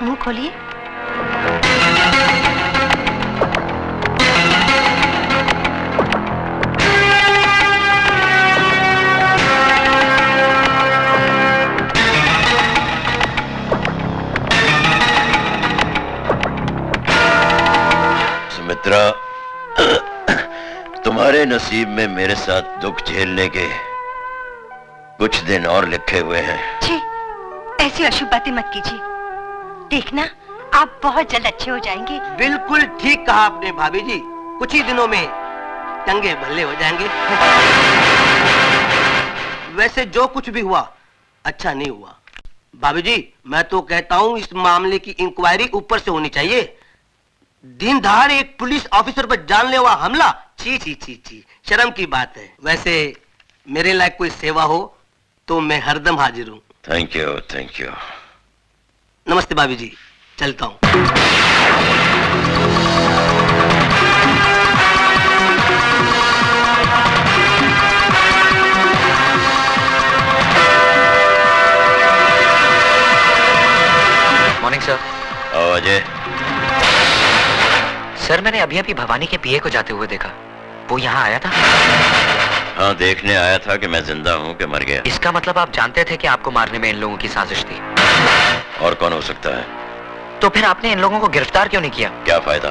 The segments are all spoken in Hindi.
मुंह खोलिए। सुमित्रा, तुम्हारे नसीब में मेरे साथ दुख झेलने के कुछ दिन और लिखे हुए हैं। छी, ऐसी अशुभ बातें मत कीजिए। देखना, आप बहुत जल्द अच्छे हो जाएंगे। बिल्कुल ठीक कहा आपने भाभी जी, कुछ ही दिनों में चंगे भले हो जाएंगे। वैसे जो कुछ भी हुआ अच्छा नहीं हुआ भाभी जी। मैं तो कहता हूँ इस मामले की इंक्वायरी ऊपर से होनी चाहिए। दिन दहाड़े एक पुलिस ऑफिसर पर जानलेवा हमला, छी छी छी छी, शर्म की बात है। वैसे मेरे लायक कोई सेवा हो तो मैं हरदम हाजिर हूँ। Thank you, thank you. नमस्ते भाभी जी, चलता हूँ। Morning sir. अजय। सर, मैंने अभी अभी भवानी के पीए को जाते हुए देखा। वो यहाँ आया था? हाँ, देखने आया था कि मैं जिंदा हूँ कि मर गया। इसका मतलब आप जानते थे कि आपको मारने में इन लोगों की साजिश थी? और कौन हो सकता है? तो फिर आपने इन लोगों को गिरफ्तार क्यों नहीं किया? क्या फायदा?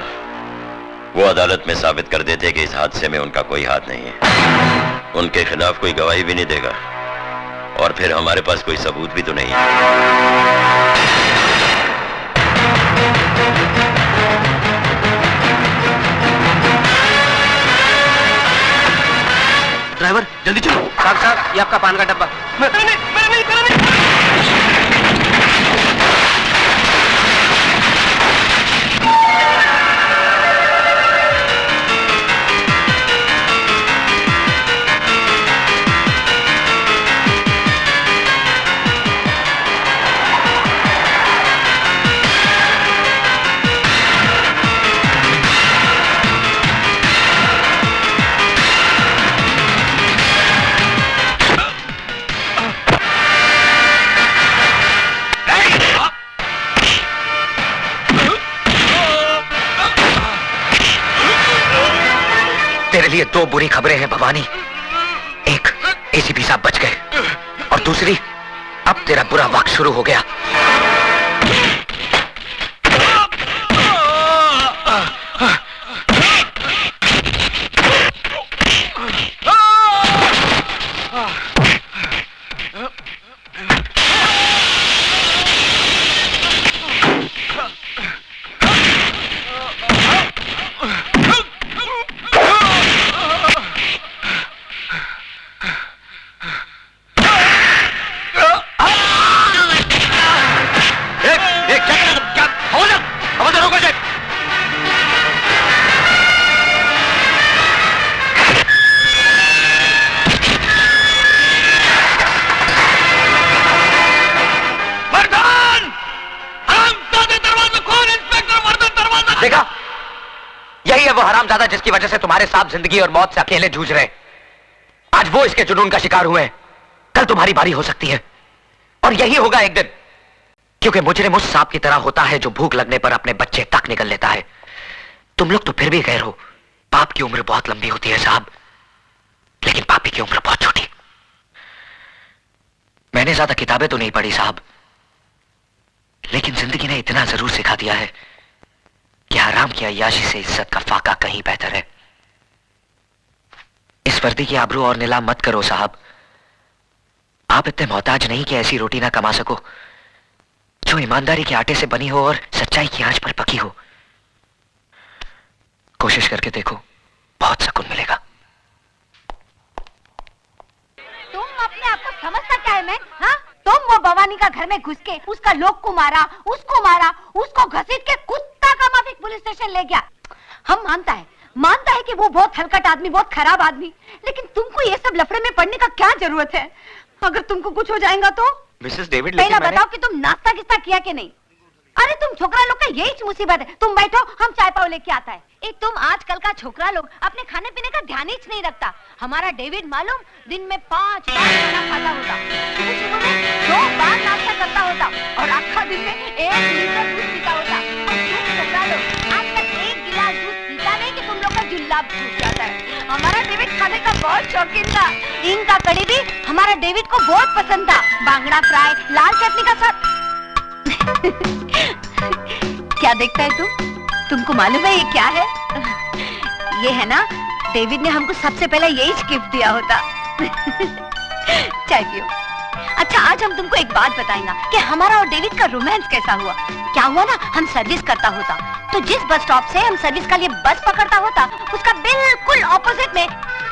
वो अदालत में साबित कर देते कि इस हादसे में उनका कोई हाथ नहीं है। उनके खिलाफ कोई गवाही भी नहीं देगा और फिर हमारे पास कोई सबूत भी तो नहीं है। ड्राइवर जल्दी चलो। साहब साहब, ये आपका पान का डब्बा। मेरा नहीं। तेरे लिए दो बुरी खबरें हैं भवानी। एक, एसीपी साहब बच गए, और दूसरी, अब तेरा बुरा वक्त शुरू हो गया। देखा, यही है वो हरामजादा जिसकी वजह से तुम्हारे साथ जिंदगी और मौत से अकेले जूझ रहे। आज वो इसके जुनून का शिकार हुए हैं, कल तुम्हारी बारी हो सकती है, और यही होगा एक दिन। क्योंकि मुजरिम उस सांप की तरह होता है जो भूख लगने पर अपने बच्चे तक निकल लेता है। तुम लोग तो फिर भी गैर हो। पाप की उम्र बहुत लंबी होती है साहब, लेकिन पापी की उम्र बहुत छोटी। मैंने ज्यादा किताबें तो नहीं पढ़ी साहब, लेकिन जिंदगी ने इतना जरूर सिखा दिया है कि हराम की अय्याशी से इज्जत का फाका कहीं बेहतर है। इस वर्दी की आबरू और नीलाम मत करो साहब। आप इतने मोहताज नहीं कि ऐसी रोटी ना कमा सको जो ईमानदारी के आटे से बनी हो और सच्चाई की आंच पर पकी हो। कोशिश करके देखो, बहुत सुकून मिलेगा। तुम अपने आप को समझता क्या है मैं? हाँ, तुम वो भवानी का घर में घुस के उसका लोग को मारा, उसको घसीट के कुत्ता का माफिक पुलिस स्टेशन ले गया। हम मानता है कि वो बहुत हलकट आदमी, बहुत खराब आदमी, लेकिन तुमको ये सब लफड़े में पड़ने का क्या जरूरत है? अगर तुमको कुछ हो जाएगा तो? मिसेस डेविड, पहला बताओ कि तुम नाश्ता किस्ता किया कि नहीं? अरे तुम छोकरा लोग का यही मुसीबत है। तुम बैठो, हम चाय पाव लेके आता है। एक तुम आजकल का छोकरा लोग अपने खाने पीने का ध्यान ही नहीं रखता। हमारा डेविड मालूम दिन में 5 बार खाना खाता होता, सुबह में 2 बार नाश्ता करता होता और आखा दिन में 1 लीटर दूध पीता होता। और तुम छोकरा लोग आज तक 1 गिलास दूध पीता नहीं कि तुम लोग का जुल्लाब छूट जाता है। हमारा डेविड खाने का बहुत शौकीन था। इनका कड़ी भी हमारा डेविड को बहुत पसंद था। बांगड़ा फ्राई, लाल चटनी का साथ। क्या देखता है तुमको मालूम है ये क्या है? ये है ना, डेविड ने हमको सबसे पहले यही गिफ्ट दिया होता। चाय पियो। अच्छा, आज हम तुमको एक बात बताएंगे कि हमारा और डेविड का रोमांस कैसा हुआ। क्या हुआ ना, हम सर्विस करता होता तो जिस बस स्टॉप से हम सर्विस का लिए बस पकड़ता होता उसका बिल्कुल ऑपोजिट में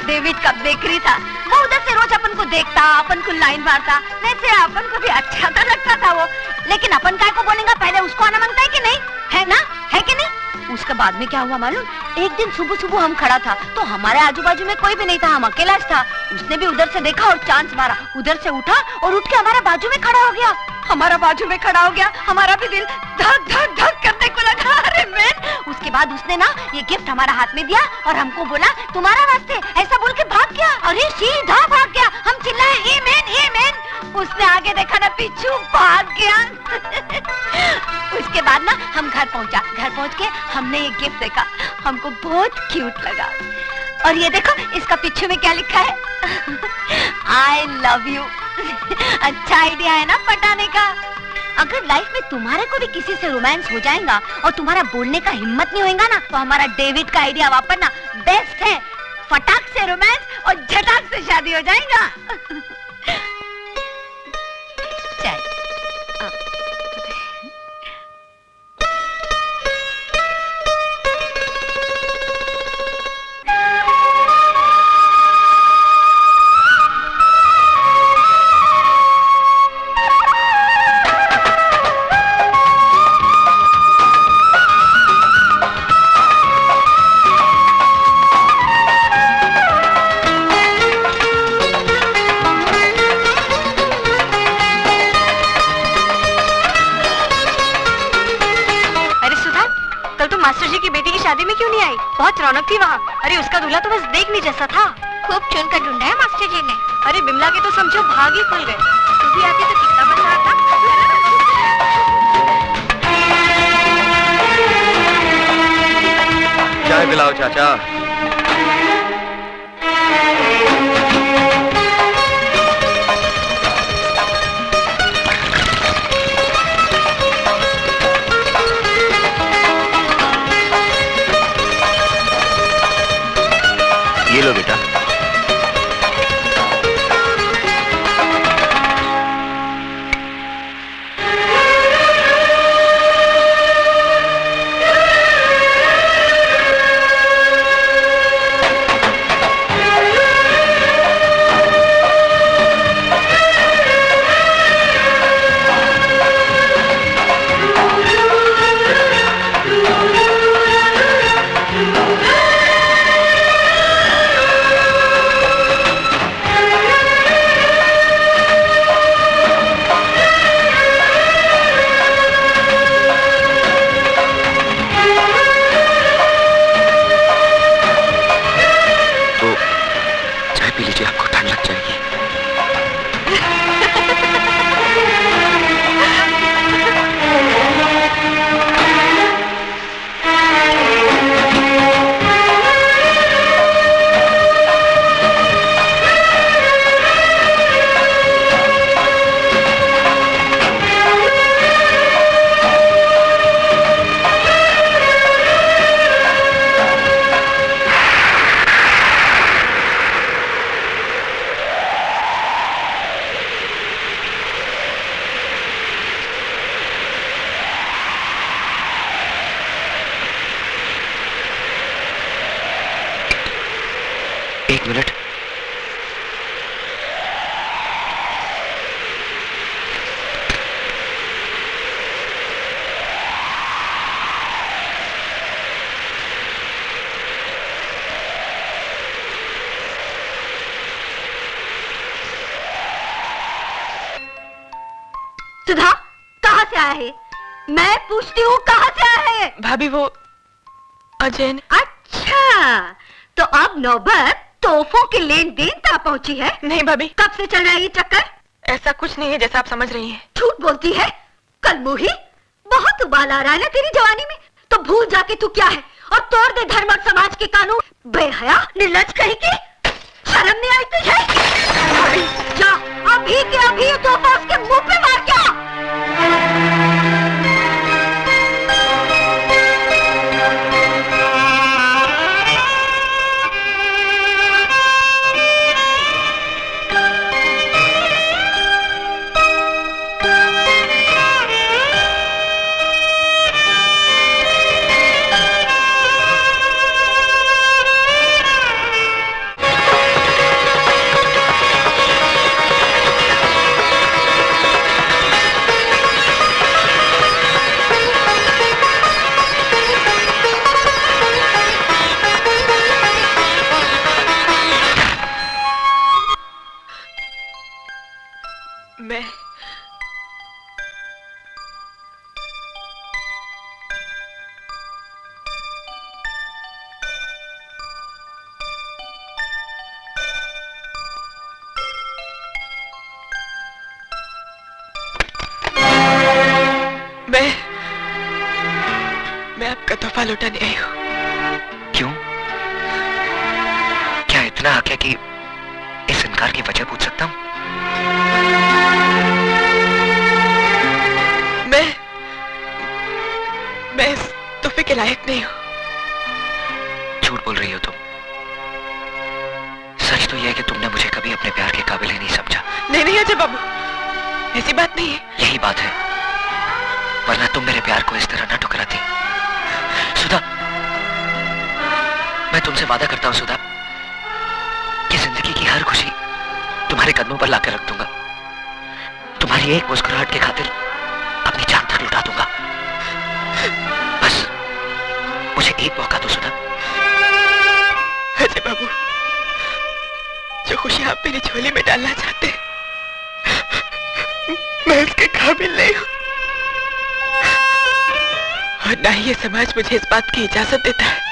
डेविड का बेकरी था। वो उधर से रोज अपन को देखता, अपन को लाइन मारता, वैसे अपन को भी अच्छा तो लगता था वो। लेकिन अपन काय को बोलेंगे, पहले उसको आना मांगता है कि नहीं, है ना, है कि नहीं? उसके बाद में क्या हुआ मालूम, एक दिन सुबह सुबह हम खड़ा था तो हमारे आजू बाजू में कोई भी नहीं था, हम अकेला था। उसने भी उधर से देखा और चांस मारा, उधर से उठा और उठ के हमारे बाजू में खड़ा हो गया। हमारा बाजू में खड़ा हो गया, हमारा भी दिल धक धक धक करने को लगा। अरे मैन, उसके बाद उसने ना ये गिफ्ट हमारा हाथ में दिया और हमको बोला तुम्हारा वास्ते, ऐसा बोल के भाग गया। अरे सीधा भाग गया। हम चिल्लाए ए मैन। उसने आगे देखा ना, पीछू भाग गया। उसके बाद ना हम घर पहुंचा। घर पहुंच के हमने ये गिफ्ट देखा, हमको बहुत क्यूट लगा। और ये देखो इसका पीछे में क्या लिखा है, आई लव यू। अच्छा आइडिया है ना पटाने का। अगर लाइफ में तुम्हारे को भी किसी से रोमांस हो जाएगा और तुम्हारा बोलने का हिम्मत नहीं होगा ना, तो हमारा डेविड का आइडिया वापरना बेस्ट है। फटाक से रोमांस और झटाक से शादी हो जाएगा। चाय। शादी में क्यों नहीं आई? बहुत रौनक थी वहाँ। अरे उसका दूल्हा तो बस देखने जैसा था। खूब चुन कर ढूंढा है मास्टर जी ने। अरे बिमला के तो समझो भाग ही खुल गए। तू भी आती तो कितना मजा आता। चाय पिलाओ चाचा। ये लो बेटा। एक मिनट। सुधा, कहाँ से आया है? मैं पूछती हूँ कहाँ से आया है? भाभी वो अजय ने... अच्छा, तो अब नौबत तोहफों के लेन देन तक पहुँची है? नहीं भाभी, कब से चल रहा है ये चक्कर? ऐसा कुछ नहीं है जैसा आप समझ रही हैं। झूठ बोलती है कलमुही, बहुत उबाल आ रहा है ना तेरी जवानी में, तो भूल जाके तू क्या है और तोड़ दे धर्म और समाज के कानून। बेहया निर्लज कहीं की, शर्म नहीं आई तुझे? जा अभी के अभी तोहफा उसके मुंह पे मार के आ। मैं आपका तोहफा लौटाने आई हूँ। क्यों? क्या इतना हक है कि इस इनकार की वजह पूछ सकता हूँ? मैं इस तोहफे के लायक नहीं हूँ। झूठ बोल रही हो तुम। सच तो यह है कि तुमने मुझे कभी अपने प्यार के काबिल ही नहीं समझा। नहीं अजय बाबू, ऐसी बात नहीं है। यही बात है, वरना तुम मेरे प्यार को इस तरह ना ठुकराती। सुधा, मैं तुमसे वादा करता हूं सुधा, कि जिंदगी की हर खुशी तुम्हारे कदमों पर लाकर रख दूंगा। तुम्हारी एक मुस्कुराहट के खातिर अपनी जान तक लुटा दूंगा। बस मुझे एक मौका दो सुधा। अजय बाबू, जो खुशी आप मेरी झोली में डालना चाहते हैं, मैं उसके काबिल नहीं हूं, और ना ही ये समाज मुझे इस बात की इजाजत देता है,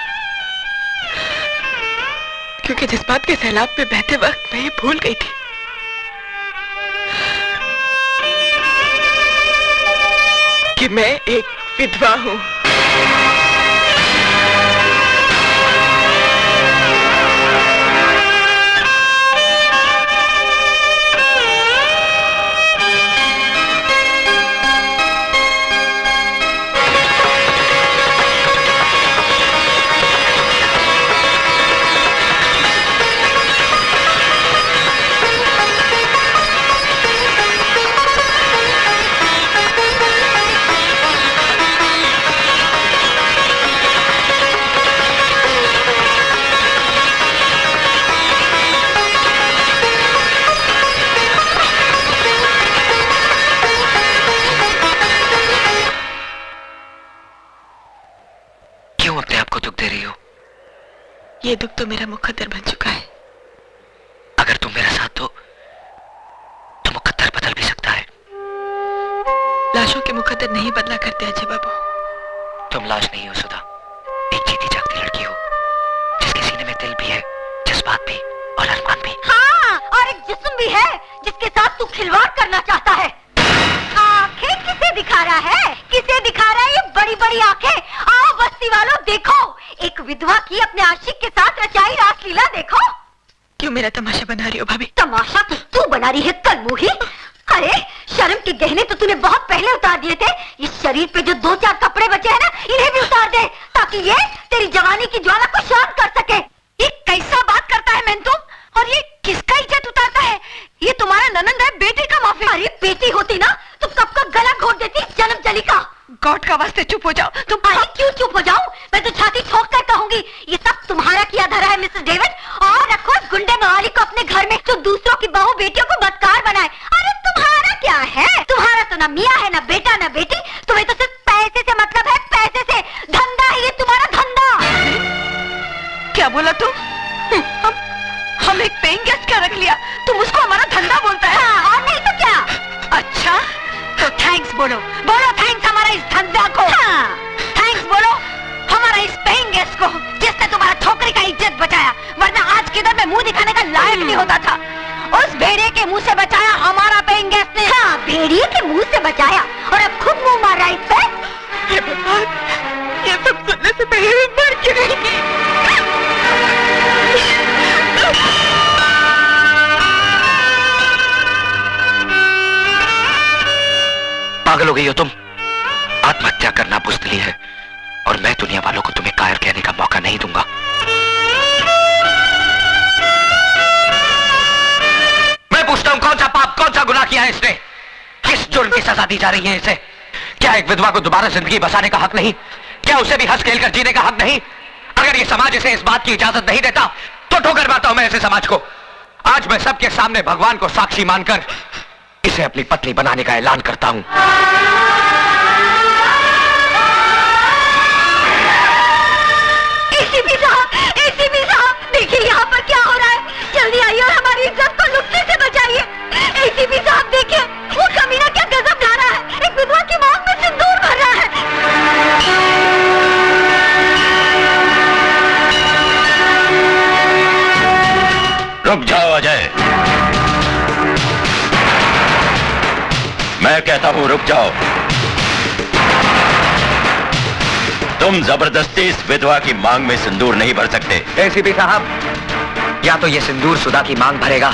क्योंकि जिस बात के सैलाब में बहते वक्त मैं ये भूल गई थी कि मैं एक विधवा हूं। ये दुख तो मेरा मुकद्दर बन चुका है। अगर तुम मेरा साथ दो तो मुकद्दर बदल भी सकता है। लाशों के मुकद्दर नहीं बदला करते अजय बाबू। तुम लाश नहीं हो सुधा, एक जीती जागती लड़की हो, जिसके सीने में दिल भी है, जज्बात भी और अरमान भी। हाँ, और एक जिस्म भी है जिसके साथ तू खिलवाड़ करना चाहता है। आंखें किसे दिखा रहा है? किसे दिखा रहा है ये बड़ी बड़ी आंखें? आओ बस्ती वालों, देखो एक विधवा की अपने आशिक के साथ रचाई रासलीला देखो। क्यों मेरा तमाशा बना रही हो भाभी? तमाशा तो तू बना रही है कलमुही। अरे शर्म के गहने तो तूने बहुत पहले उतार दिए थे। इस शरीर पे जो 2-4 कपड़े बचे हैं ना, इन्हें भी उतार दे, ताकि ये तेरी जवानी की ज्वाला को शांत कर सके। ये कैसा बात करता है मैन तुम? और ये किसका इज्जत उतारता है? ये तुम्हारा ननंद है, बेटे का माफी। अरे बेटी होती ना तो कब का गला घोट देती जन्म जली का। गॉड का वास्ते चुप हो जाओ तुम। अरे क्यों चुप हो जाऊं? मैं तो छाती ठोक कर कहूंगी, ये सब तुम्हारा किया धरा है मिसेस डेविड। और रखो इस गुंडे मवाली को अपने घर में, जो दूसरों की बहू बेटियों को बदकार बनाए। अरे तुम्हारा क्या है? तुम्हारा तो ना मियाँ है, ना बेटा, ना बेटी। तुम्हें तो सिर्फ पैसे से मतलब है, पैसे से। धंधा है ये तुम्हारा, धंधा। क्या बोला तुम? हम एक पेइंग गेस्ट क्या रख लिया, तुम उसको हमारा धंधा बोलता है? हाँ, और नहीं तो क्या। अच्छा तो थैंक्स बोलो, बोलो थैंक्स हमारा इस धंधे हो गई हो तुम। आत्महत्या करना बुज़दिली है और मैं दुनिया वालों को तुम्हें कायर कहने का मौका नहीं दूंगा। मैं पूछता हूं, कौन सा पाप, कौन सा गुनाह किया है इसने? किस जुर्म की सजा दी जा रही है इसे? क्या एक विधवा को दोबारा जिंदगी बसाने का हक नहीं? क्या उसे भी हंस खेल कर जीने का हक नहीं? अगर ये समाज इसे इस बात की इजाजत नहीं देता तो ठोकर मारता हूं मैं ऐसे समाज को। आज मैं सबके सामने भगवान को साक्षी मानकर इसे अपनी पत्नी बनाने का ऐलान करता हूं। एसीपी साहब, देखिए यहाँ पर क्या हो रहा है। जल्दी आइए और हमारी इज्जत को लुटने से बचाइए। एसीपी साहब देखिए, वो कमीना क्या गजब ला रहा है। एक विधवा की मांग में सिंदूर भर रहा है। रुक जाओ अजय, मैं कहता हूं रुक जाओ। तुम जबरदस्ती इस विधवा की मांग में सिंदूर नहीं भर सकते। एसीपी साहब, या तो ये सिंदूर सुधा की मांग भरेगा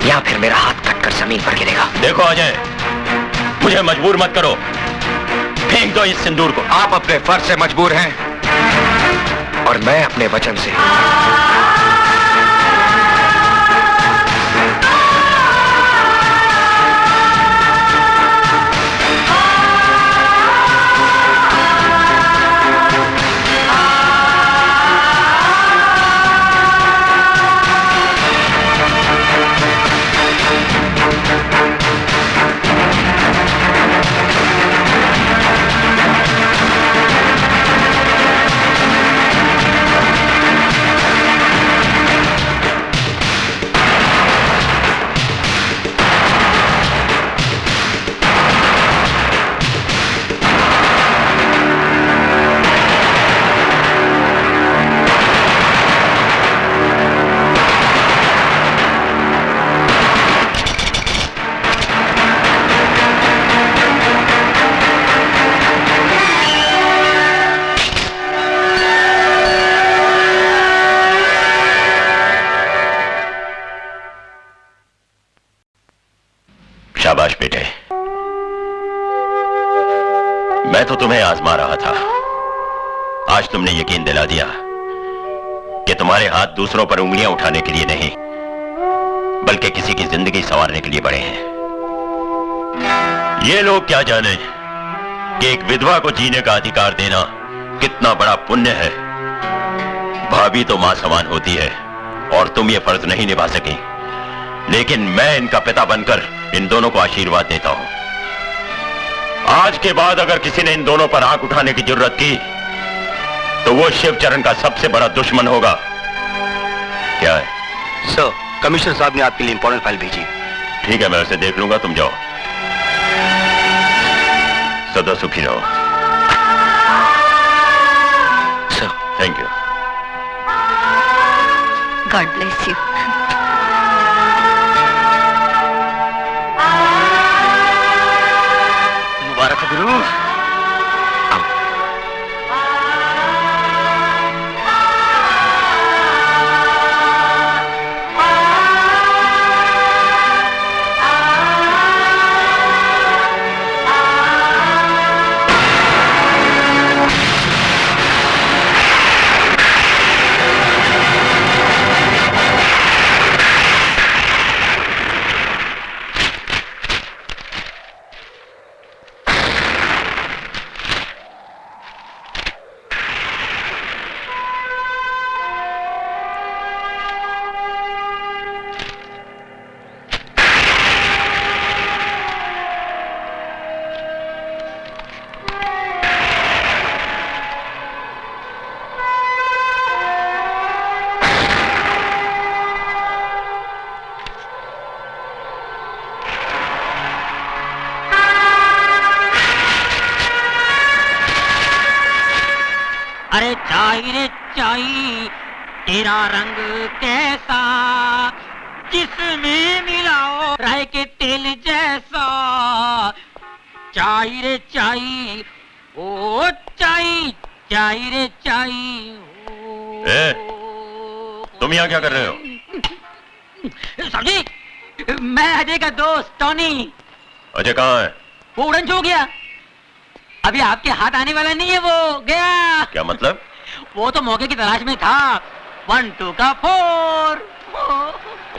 या फिर मेरा हाथ कटकर जमीन पर गिरेगा। देखो अजय, मुझे मजबूर मत करो, फेंक दो इस सिंदूर को। आप अपने फर्ज से मजबूर हैं और मैं अपने वचन से। शाबाश बेटे, मैं तो तुम्हें आजमा रहा था। आज तुमने यकीन दिला दिया कि तुम्हारे हाथ दूसरों पर उंगलियां उठाने के लिए नहीं, बल्कि किसी की जिंदगी संवारने के लिए बड़े हैं। ये लोग क्या जाने कि एक विधवा को जीने का अधिकार देना कितना बड़ा पुण्य है। भाभी तो मां समान होती है और तुम ये फर्ज नहीं निभा सकी, लेकिन मैं इनका पिता बनकर इन दोनों को आशीर्वाद देता हूं। आज के बाद अगर किसी ने इन दोनों पर आंख उठाने की जरूरत की तो वो शिवचरण का सबसे बड़ा दुश्मन होगा। क्या है? सर, कमिश्नर साहब ने आपके लिए इंपॉर्टेंट फाइल भेजी। ठीक है, मैं उसे देख लूंगा, तुम जाओ। सदा सुखी रहो। Sir, thank you. God bless you. मुबारक हो गुरु। अरे चाई रे चाई तेरा रंग कैसा, जिसमें मिलाओ राय के तेल जैसा। चाई रे चाई, ओ चाई, चाई रे चाई। तुम यहाँ क्या कर रहे हो? सर जी, मैं अजय का दोस्त टॉनी। अजय कहाँ है? वो उड़न छू गया। अभी आपके हाथ आने वाला नहीं है, वो गया। क्या मतलब? वो तो मौके की तलाश में था। 1 2 का 4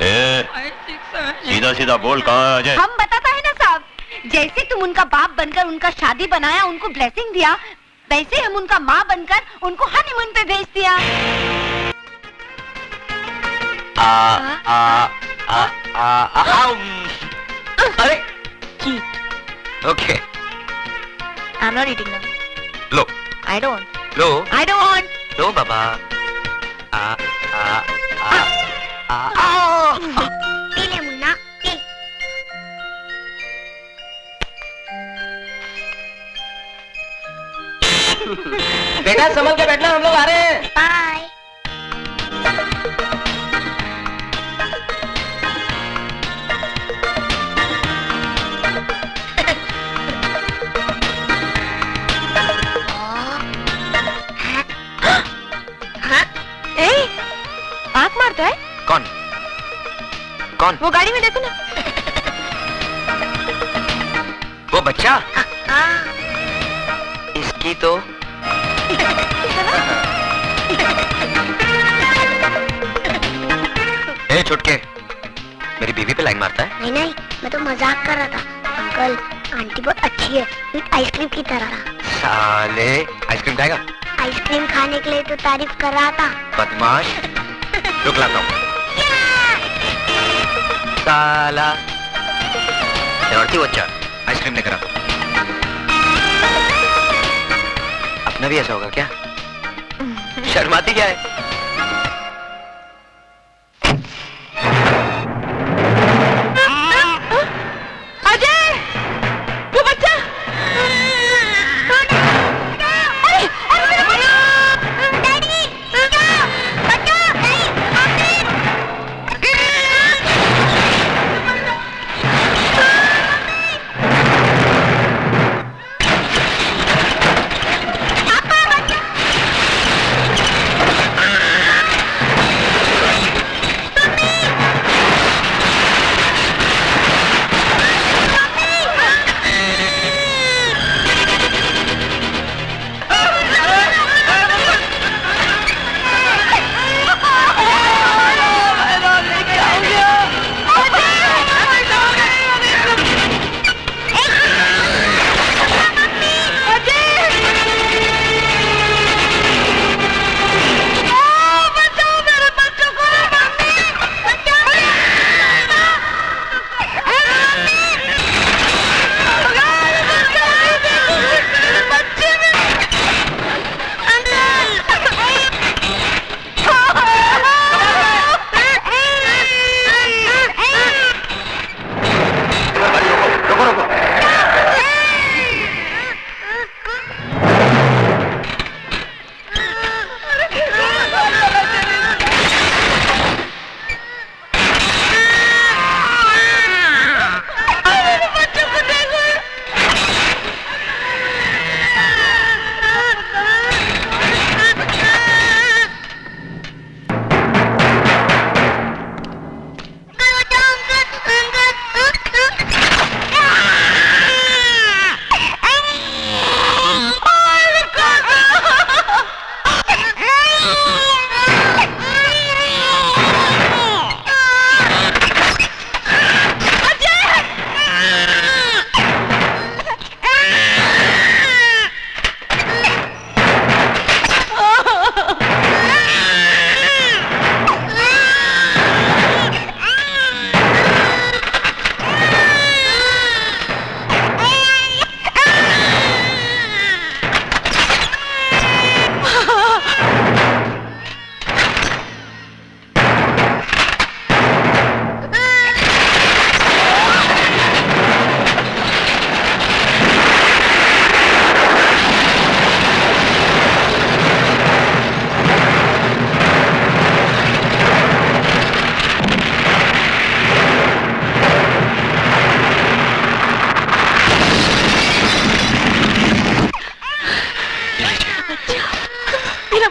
ए, 5 6 7 सीधा सीधा बोल, कहाँ है अजय? हम बताता है ना साहब, जैसे तुम उनका बाप बनकर उनका शादी बनाया, उनको ब्लेसिंग दिया, वैसे हम उनका माँ बनकर उनको हनीमून पे भेज दिया। अरे cheat. Okay, I am not eating now. Low I don't. Low I don't. Low Baba. P ले मुन्ना, पी। बेटा संभल के बैठना, हम लोग आ रहे हैं। बाय। आँख मारता है? कौन कौन? वो गाड़ी में देखो ना। वो बच्चा? इसकी तो ए छुटके, मेरी बीवी पे लाइन मारता है? नहीं नहीं, मैं तो मजाक कर रहा था। अंकल, आंटी बहुत अच्छी है, स्वीट आइसक्रीम की तरह। साले, आइसक्रीम खाएगा? आइसक्रीम खाने के लिए तो तारीफ कर रहा था। बदमाश, रुक लाता हूँ। साला शरारती बच्चा, आइसक्रीम लेकर आता हूँ। अपना भी ऐसा होगा क्या? शर्माती क्या है?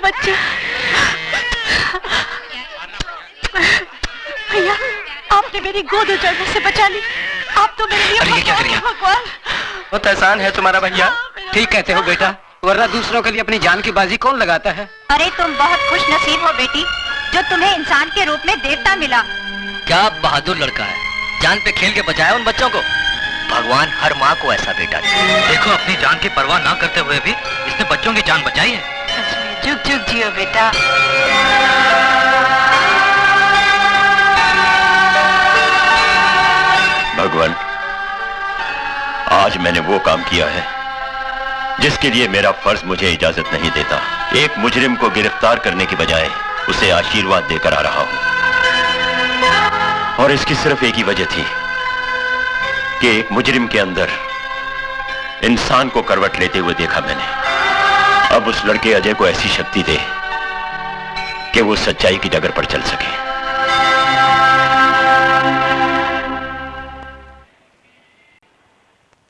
बच्चा। भैया, आपने मेरी गोद उजाड़ने से बचा ली। आप तो मेरे लिए अरे ये क्या कर रही हैं? भगवान। बहुत एहसान है तुम्हारा भैया। ठीक कहते हो बेटा, वरना दूसरों के लिए अपनी जान की बाजी कौन लगाता है। अरे तुम बहुत खुश नसीब हो बेटी, जो तुम्हें इंसान के रूप में देवता मिला। क्या बहादुर लड़का है, जान पे खेल के बचाया उन बच्चों को। भगवान हर माँ को ऐसा बेटा दे। देखो अपनी जान की परवाह ना करते हुए भी इसने बच्चों की जान बचाई है। जुग जुग जियो बेटा। भगवान, आज मैंने वो काम किया है जिसके लिए मेरा फर्ज मुझे इजाजत नहीं देता। एक मुजरिम को गिरफ्तार करने की बजाय उसे आशीर्वाद देकर आ रहा हूं, और इसकी सिर्फ एक ही वजह थी कि एक मुजरिम के अंदर इंसान को करवट लेते हुए देखा मैंने। अब उस लड़के अजय को ऐसी शक्ति दे कि वो सच्चाई की डगर पर चल सके।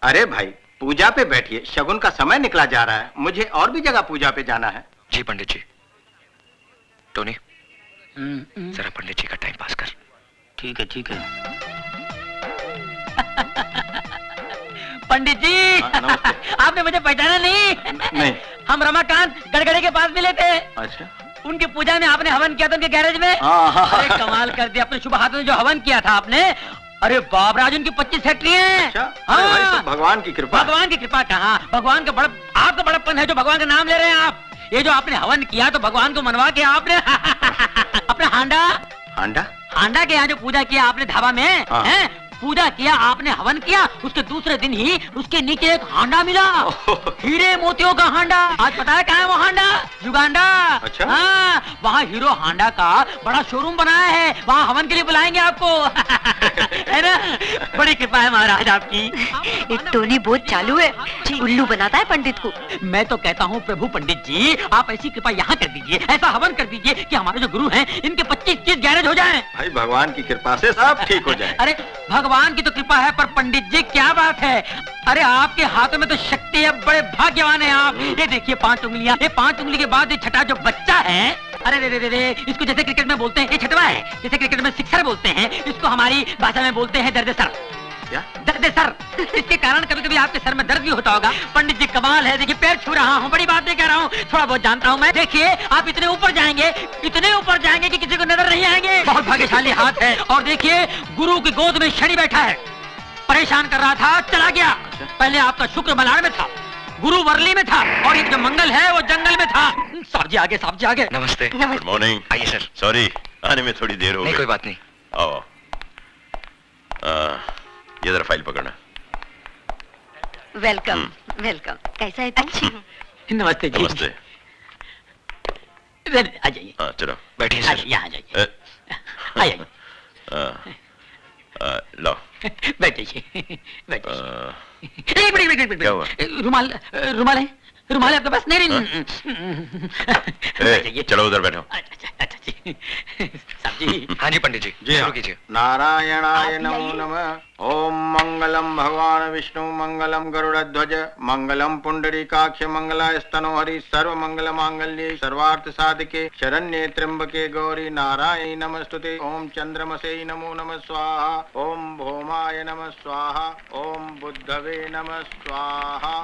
अरे भाई, पूजा पे बैठिए, शगुन का समय निकला जा रहा है। मुझे और भी जगह पूजा पे जाना है। जी पंडित जी। टोनी, जरा पंडित जी का टाइम पास कर। ठीक है ठीक है। पंडित जी, आपने मुझे पहचाना नहीं? नहीं। हम रमाकांत गड़गड़े के पास मिले थे। अच्छा। उनकी पूजा में आपने हवन किया था उनके गैरेज में। अरे कमाल कर दिया, अपने शुभ हाथों में जो हवन किया था आपने। अरे बाप राज, उनकी 25 फैक्ट्री है। अच्छा? अरे भाई, सब भगवान की कृपा। भगवान की कृपा कहाँ, भगवान का बड़ा, आपका बड़प्पन है जो भगवान का नाम ले रहे हैं आप। ये जो आपने हवन किया तो भगवान को मनवा के आपने अपना हांडा हांडा के यहाँ जो पूजा किया आपने धाबा में, हैं? पूजा किया आपने, हवन किया, उसके दूसरे दिन ही उसके नीचे एक हांडा मिला, हीरे मोतियों का हांडा। आज पता है कहाँ है वो हांडा? युगांडा। अच्छा? हाँ, वहाँ हीरो हांडा का बड़ा शोरूम बनाया है, वहाँ हवन के लिए बुलाएंगे आपको। है ना? बड़ी कृपा है महाराज आपकी। एक टोनी बहुत चालू है, उल्लू बनाता है पंडित को। मैं तो कहता हूँ प्रभु पंडित जी, आप ऐसी कृपा यहाँ कर दीजिए, ऐसा हवन कर दीजिए कि हमारे जो गुरु हैं इनके 25-30 गैरेज हो जाएं। भाई भगवान की कृपा से सब ठीक हो जाए। अरे भगवान की तो कृपा है, पर पंडित जी क्या बात है, अरे आपके हाथों में तो शक्ति है, बड़े भाग्यवान हैं आप। ये देखिए 5 उंगलियां, ये 5 उंगली के बाद ये छठा जो बच्चा है, अरे रे रे रे, इसको जैसे क्रिकेट में बोलते हैं ये छठवा है, जैसे क्रिकेट में सिक्सर बोलते हैं, इसको हमारी भाषा में बोलते हैं दर्द सर। क्या? दर्द सर। इसके कारण कभी कभी आपके सर में दर्द भी होता होगा। पंडित जी कमाल है, देखिए पैर छू रहा हूँ, बड़ी बात नहीं कह रहा हूँ, थोड़ा बहुत जानता हूँ मैं। देखिए आप इतने ऊपर जाएंगे कि किसी को नजर नहीं आएंगे। बहुत भाग्यशाली हाथ है। और देखिए गुरु की गोद में शनि बैठा है, परेशान कर रहा था, चला गया। पहले आपका शुक्र मलाड़ में था, गुरु वर्ली में था, और ये जो मंगल है वो जंगल में था। साहब जी आगे, साहब जी आगे। नमस्ते। Good morning. आइए सर। सॉरी, आने में थोड़ी देर हो नहीं गई। कोई बात नहीं। आओ। ये जरा फाइल पकड़ना। Welcome welcome. कैसा है तुम? अच्छी। नमस्ते जी। नमस्ते। आ जाइए। हाँ चलो बैठिए आ सर। जाइए, यहाँ आ जाइए। आ जाइए। लो। बैठिए बैठिए। क्या एक हुआ? मिनट, रुमाल रुमाल है, रुमाल है आपके पास? नहीं। ए, चलो उधर बैठो। अच्छा जी। साहब जी। हाँ जी पंडित जी, जी शुरू हाँ। कीजिए। नारायणाय नमो नमः। ओम मंगलम भगवान विष्णु, मंगलम गरुड़ध्वज, मंगलम पुंडरीकाक्ष, मंगलास्तनो हरि, सर्व मंगल मांगल्ये, सर्वार्थ साधिके, शरण्ये त्र्यंबके गौरी, नारायणी नमस्तुते। ओम चंद्रमसे नमो नमः स्वाहा, ओम भौमाय नमः स्वाहा, ओम बुद्धवे नमः स्वाहा,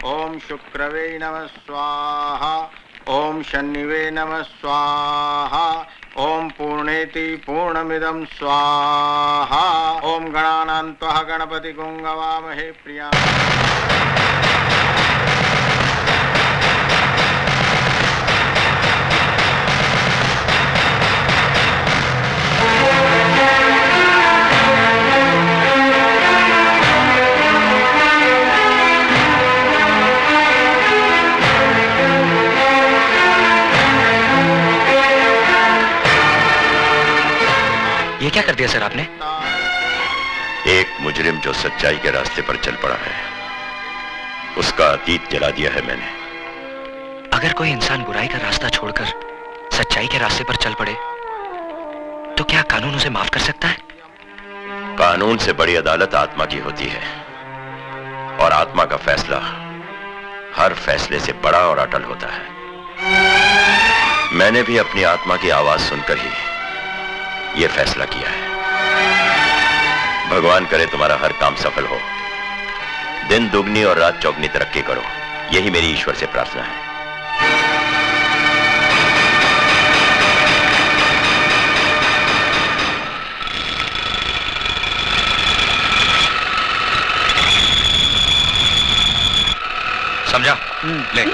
ओम शुक्रवे नमः स्वाहा, ओम शनिवे नमः स्वाहा, ओम पूर्णेति पूर्णमिदं स्वाहा, ओम गणानान्त्वा गणपति गुंगवामहे प्रिया। ये क्या कर दिया सर आपने? एक मुजरिम जो सच्चाई के रास्ते पर चल पड़ा है, उसका अतीत जला दिया है मैंने। अगर कोई इंसान बुराई का रास्ता छोड़कर सच्चाई के रास्ते पर चल पड़े तो क्या कानून उसे माफ कर सकता है? कानून से बड़ी अदालत आत्मा की होती है, और आत्मा का फैसला हर फैसले से बड़ा और अटल होता है। मैंने भी अपनी आत्मा की आवाज सुनकर ही यह फैसला किया है। भगवान करे तुम्हारा हर काम सफल हो। दिन दुगनी और रात चौगनी तरक्की करो, यही मेरी ईश्वर से प्रार्थना है। समझा? ले।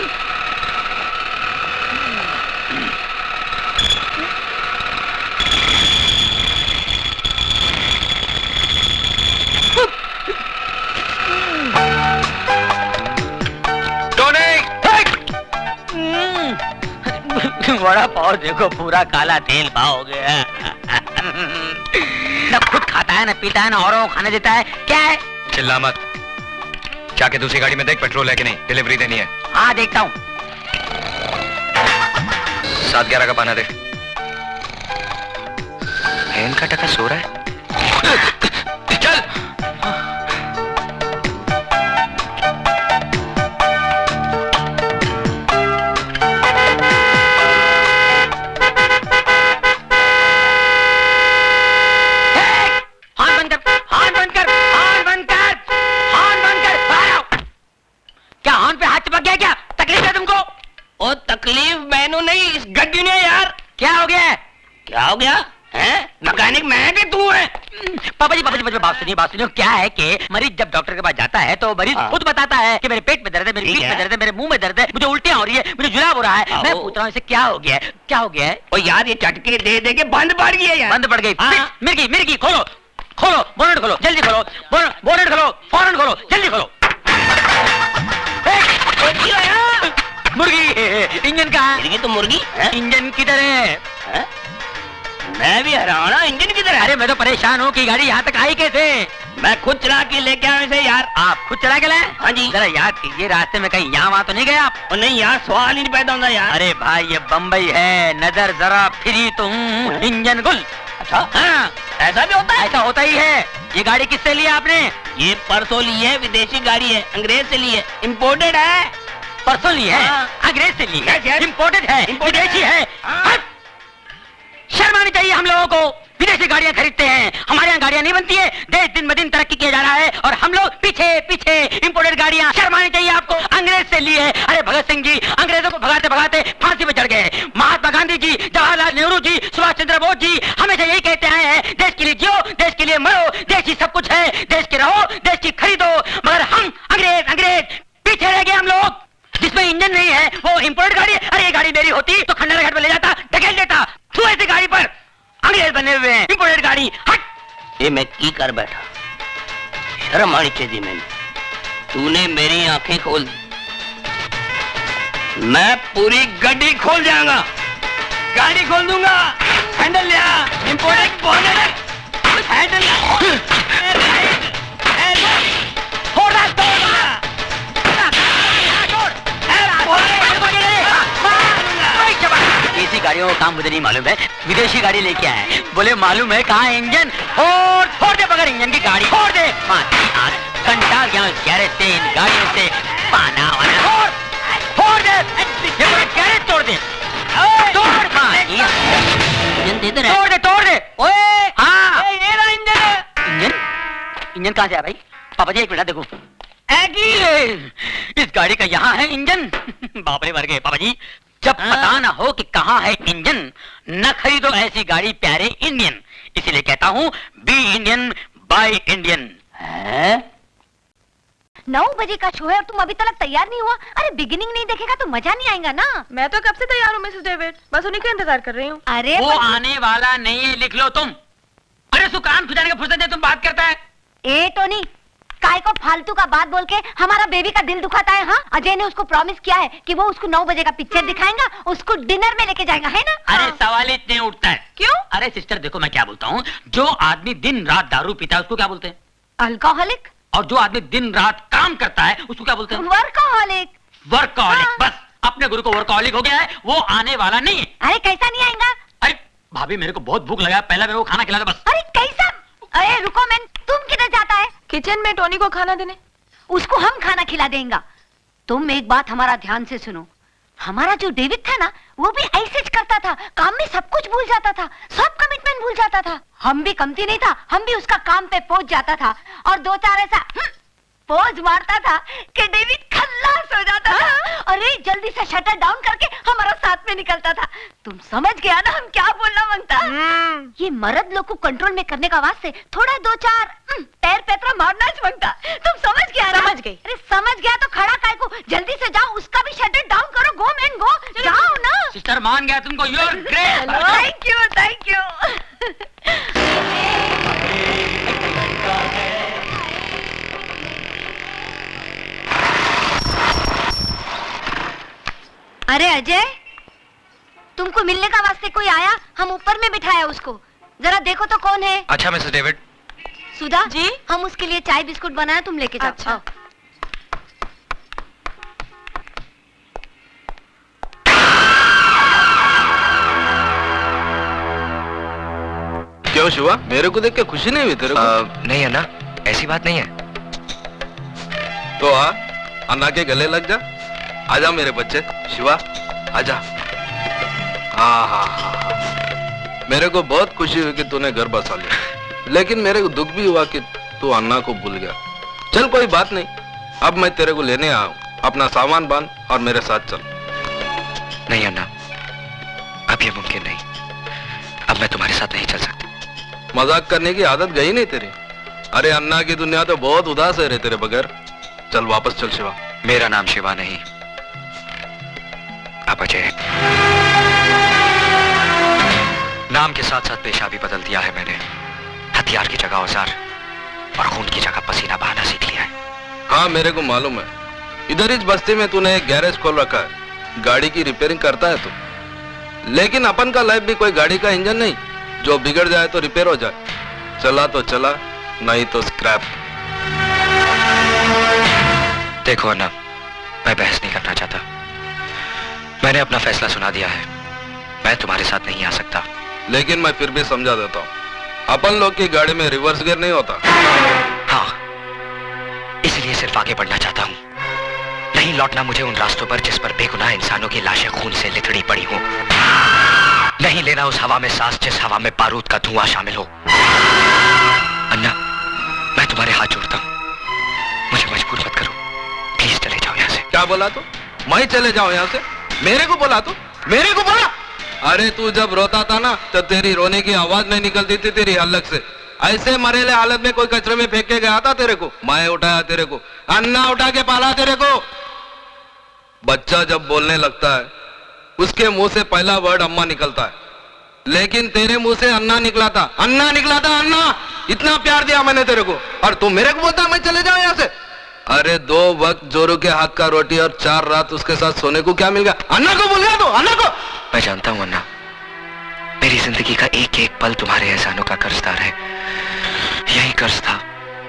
बड़ा पाव देखो, पूरा काला तेल पाव हो गया। न खुद खाता है, न पीता है, न औरों को खाने देता है। क्या है? चिल्ला मत। जाके दूसरी गाड़ी में देख पेट्रोल है कि नहीं, डिलीवरी देनी है। हाँ देखता हूँ। 7-11 का पाना दे। बहन का टका सो रहा है। चल। तकलीफ मैनू नहीं, इस गड्डी ने यार। क्या हो गया? क्या हो गया है? मैकेनिक मैं कि तू है? पापा जी बात सुनिए। क्या है कि मरीज जब डॉक्टर के पास जाता है तो मरीज खुद बताता है कि मेरे पेट में दर्द है, मेरी पीठ में दर्द है, मेरे मुंह में दर्द है, मुझे उल्टियां हो रही है, मुझे जुलाब हो रहा है। मैं पूछ रहा हूँ इसे क्या हो गया है? क्या हो गया है? ओ यार, ये चटके दे दे के बंद पड़ गई है यार। बंद पड़ गई। मिर्गी खोलो, बोनट खोलो, जल्दी खोलो, बोनट खोलो, फौरन खोलो, जल्दी खोलो। मुर्गी, इंजन कहाँ है? तो मुर्गी इंजन किधर है? मैं भी हैरान हूँ, इंजन किधर है? अरे मैं तो परेशान हूँ कि गाड़ी यहाँ तक आई कैसे? मैं खुद चला के लेके आया इसे यार। आप खुद चला के लाए? हाँ जी। जरा याद कीजिए, रास्ते में कहीं यहाँ वहाँ तो नहीं गए आप? और नहीं यार, सवाल ही नहीं पैदा होता यार। अरे भाई ये बम्बई है, नजर जरा फिरी तुम, इंजन गुल। अच्छा हाँ, ऐसा भी होता है? ऐसा होता ही है। ये गाड़ी किससे ली आपने? ये परसों ली है, विदेशी गाड़ी है, अंग्रेज से ली है, इम्पोर्टेड है। परसों ली है? हाँ। अंग्रेज से ली है? Yes, yes। इम्पोर्टेड है, Imported विदेशी है। है। हाँ। शर्म आनी चाहिए हम लोगों को। विदेशी गाड़ियां खरीदते हैं, हमारे यहाँ गाड़ियां नहीं बनती है। देश दिन ब दिन तरक्की किया जा रहा है और हम लोग पीछे पीछे। इम्पोर्टेड गाड़ियां, शर्म आनी चाहिए आपको। अंग्रेज से ली है। अरे भगत सिंह जी अंग्रेजों को भगाते भगाते फांसी पे चढ़ गए। महात्मा गांधी जी, जवाहरलाल नेहरू जी, सुभाष चंद्र बोस जी हमेशा यही कहते आए हैं, देश के लिए जियो, देश के लिए मरो, देश ही सब कुछ है, देश के रहो, देश की खरीदो। मगर हम अंग्रेज पीछे रह गए। हम लोग जिसमें इंजन नहीं है वो इम्पोर्टेड गाड़ी है। अरे ये गाड़ी मेरी होती तो खंडर घाट में ले जाता, ढकेल देता। तू ऐसी गाड़ी पर अंग्रेज बने हुए हैं, इम्पोर्टेड गाड़ी। हट। ये मैं की कर बैठा, शर्म आनी चाहिए मैंने। तूने मेरी आंखें खोल दी, मैं पूरी गड्डी खोल जाऊंगा, गाड़ी खोल दूंगा। हैंडल लिया, इम्पोर्टेड बोनट, हैंडल देसी गाड़ियों का काम मुझे नहीं मालूम है, विदेशी गाड़ी लेके आए हैं। बोले मालूम है कहाँ इंजन? फोड़ दे बगैर इंजन की गाड़ी, फोड़ दे। घंटा गया गैरेज से, इन गाड़ियों से पाना वाना फोड़ दे। ये गैरेज तोड़ दे, तोड़ दे। ओए हाँ, इंजन कहाँ से आया भाई? पापा जी एक मिनट देखो, इस गाड़ी का यहाँ है इंजन। बाप रे मर गए पापा जी। जब पता ना हो कि कहाँ है इंजन, न खरीदो ऐसी गाड़ी प्यारे इंडियन। इसीलिए कहता हूँ बी इंडियन बाय इंडियन। 9 बजे का शो है और तुम अभी तक तैयार नहीं हुआ। अरे बिगिनिंग नहीं देखेगा तो मजा नहीं आएगा ना। मैं तो कब से तैयार हूँ मिसेस डेविड, बस उन्हीं का इंतजार कर रही हूँ। अरे वो आने वाला नहीं है, लिख लो तुम। अरे सुकान खुजाने का फुर्सत है, तुम बात करता है। ए टोनी, काय को फालतू का बात बोल के हमारा बेबी का दिल दुखाता है? हाँ, अजय ने उसको प्रॉमिस किया है कि वो उसको 9 बजे का पिक्चर दिखाएगा, उसको डिनर में लेके जाएगा, है ना? अरे सवाल ही नहीं उठता है। क्यों? अरे सिस्टर देखो मैं क्या बोलता हूँ, जो आदमी दिन रात दारू पीता है उसको क्या बोलते हैं? अल्कोहलिक। और जो आदमी दिन रात काम करता है उसको क्या बोलते हैं? वर्कोहलिक। वर्कहॉलिक। हाँ। बस अपने गुरु को वर्कहॉलिक हो गया है, वो आने वाला नहीं है। अरे कैसा नहीं आएगा? अरे भाभी मेरे को बहुत भूख लगा, पहले मेरे को खाना खिला दो बस। अरे कैसा? अरे रुको मैन, तुम किधर जाता है? किचन में टोनी को खाना देने। उसको हम खाना खिला देंगे। तुम एक बात हमारा ध्यान से सुनो, हमारा जो डेविड था ना, वो भी ऐसे ही करता था, काम में सब कुछ भूल जाता था, सब कमिटमेंट भूल जाता था। हम भी कमती नहीं था, हम भी उसका काम पे पहुंच जाता था और 2-4 ऐसा पोज मारता था कि डेविड खल्लास हो जाता था। अरे जल्दी से शटर डाउन करके हमारा साथ में निकलता था। तुम समझ गया ना हम क्या बोलना मांगता। ये मर्द लोग को कंट्रोल में करने का वास्ते थोड़ा दो चार पैर पैतरा मारना च मांगता। तुम समझ गया ना? समझ गई। अरे समझ गया तो खड़ा काय को, जल्दी से जाओ, उसका भी शटर डाउन करो। गो मैन गो, जाओ ना। सिस्टर मान गया तुमको, you are great. Thank you thank you. अरे अजय, तुमको मिलने का वास्ते कोई आया, हम ऊपर में बिठाया उसको, जरा देखो तो कौन है। अच्छा मिसेस डेविड। सुधा जी? हम उसके लिए चाय बिस्कुट बनाया, तुम लेके जाओ। अच्छा। आओ। क्यों शिवा, मेरे को देख के खुशी नहीं हुई तेरे को? नहीं अन्ना, ऐसी बात नहीं है। तो आ, अन्ना के गले लग जा। आजा मेरे बच्चे, शिवा आजा। हाँ हाँ हाँ, मेरे को बहुत खुशी हुई कि तूने घर बसा लिया, लेकिन मेरे को दुख भी हुआ कि तू अन्ना को भूल गया। चल कोई बात नहीं, अब मैं तेरे को लेने आया हूँ। अपना सामान बांध और मेरे साथ चल। नहीं अन्ना, अब ये मुमकिन नहीं। अब मैं तुम्हारे साथ नहीं चल सकता। मजाक करने की आदत गई नहीं तेरी। अरे अन्ना की दुनिया तो बहुत उदास है रे तेरे बगैर। चल वापस चल शिवा। मेरा नाम शिवा नहीं, अब अजय। नाम के साथ साथ पेशा भी बदल दिया है मैंने। हथियार की जगह औजार और खून की जगह पसीना बहाना सीख लिया है। हाँ मेरे को मालूम है, इधर इस बस्ती में तूने एक गैरेज खोल रखा है, गाड़ी की रिपेयरिंग करता है तू। लेकिन अपन का लाइफ भी कोई गाड़ी का इंजन नहीं, जो बिगड़ जाए तो रिपेयर हो जाए। चला तो चला, नहीं तो स्क्रैप। देखो अन्ना, मैं बहस नहीं करना चाहता। मैंने अपना फैसला सुना दिया है। मैं तुम्हारे साथ नहीं आ सकता। लेकिन मैं फिर भी समझा देता हूँ, अपन लोग की गाड़ी में रिवर्स गियर नहीं होता। हाँ, इसलिए सिर्फ आगे बढ़ना चाहता हूँ, नहीं लौटना मुझे उन रास्तों पर जिस पर बेगुनाह इंसानों की लाशें खून से लिथड़ी पड़ी हों। नहीं लेना उस हवा में सांस जिस हवा में बारूद का धुआं शामिल हो। अन्ना, मैं तुम्हारे हाथ जोड़ता हूँ, मुझे मजबूर मत करो। प्लीज चले जाओ यहाँ से। क्या बोला तू? मैं चले जाऊं यहाँ से? मेरे को बोला तू? मेरे को बोला? अरे तू जब रोता था ना, तो तेरी रोने की आवाज नहीं निकलती थी तेरी हलक से। ऐसे मरेले हालत में कोई कचरे में फेंक के गया था तेरे को? मैं उठाया तेरे को, अन्ना उठा के पाला तेरे को। बच्चा जब बोलने लगता है, उसके मुंह से पहला वर्ड अम्मा निकलता है, लेकिन तेरे मुंह से अन्ना निकला था। अन्ना निकला था, अन्ना। इतना प्यार दिया मैंने तेरे को, और तू मेरे को बोलता मैं चले जाऊं यहाँ से? अरे 2 वक्त जोरू के हाथ का रोटी और 4 रात उसके साथ सोने को क्या मिल गया? अन्ना को भूल गया तू? अन्ना को? मैं जानता हूं अन्ना, मेरी जिंदगी का एक एक पल तुम्हारे एहसानों का कर्जदार है। यही कर्ज था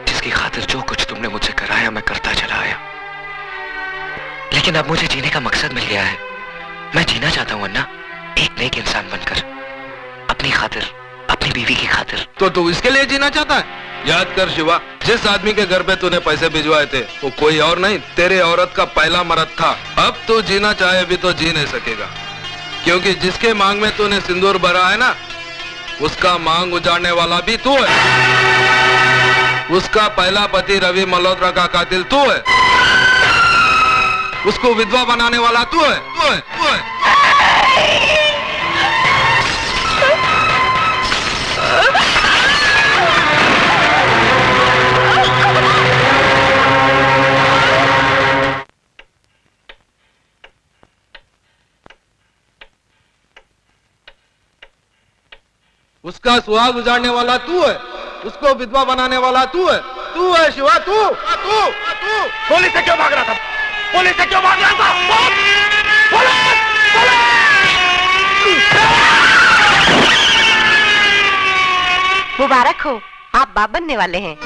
जिसकी खातिर जो कुछ तुमने मुझसे कराया मैं करता चला आया। लेकिन अब मुझे जीने का मकसद मिल गया है। मैं जीना चाहता हूं अन्ना, एक नेक इंसान बनकर, अपनी खातिर, अपनी बीवी की खातिर। तो तू इसके लिए जीना चाहता है? याद कर शिवा, जिस आदमी के घर पे तूने पैसे भिजवाए थे वो कोई और नहीं, तेरे औरत का पहला मर्द था। अब तू जीना चाहे भी तो जी नहीं सकेगा, क्योंकि जिसके मांग में तूने सिंदूर भरा है ना, उसका मांग उजाड़ने वाला भी तू है। उसका पहला पति रवि मल्होत्रा का कातिल तू है। उसको विधवा बनाने वाला तू है, तू है, तू है। उसका सुहाग उजाड़ने वाला तू है, उसको विधवा बनाने वाला तू है शिवा, तू। पुलिस से क्यों भाग रहा था? पुलिस से क्यों भाग रहा था? मुबारक हो, आप बाप बनने वाले हैं।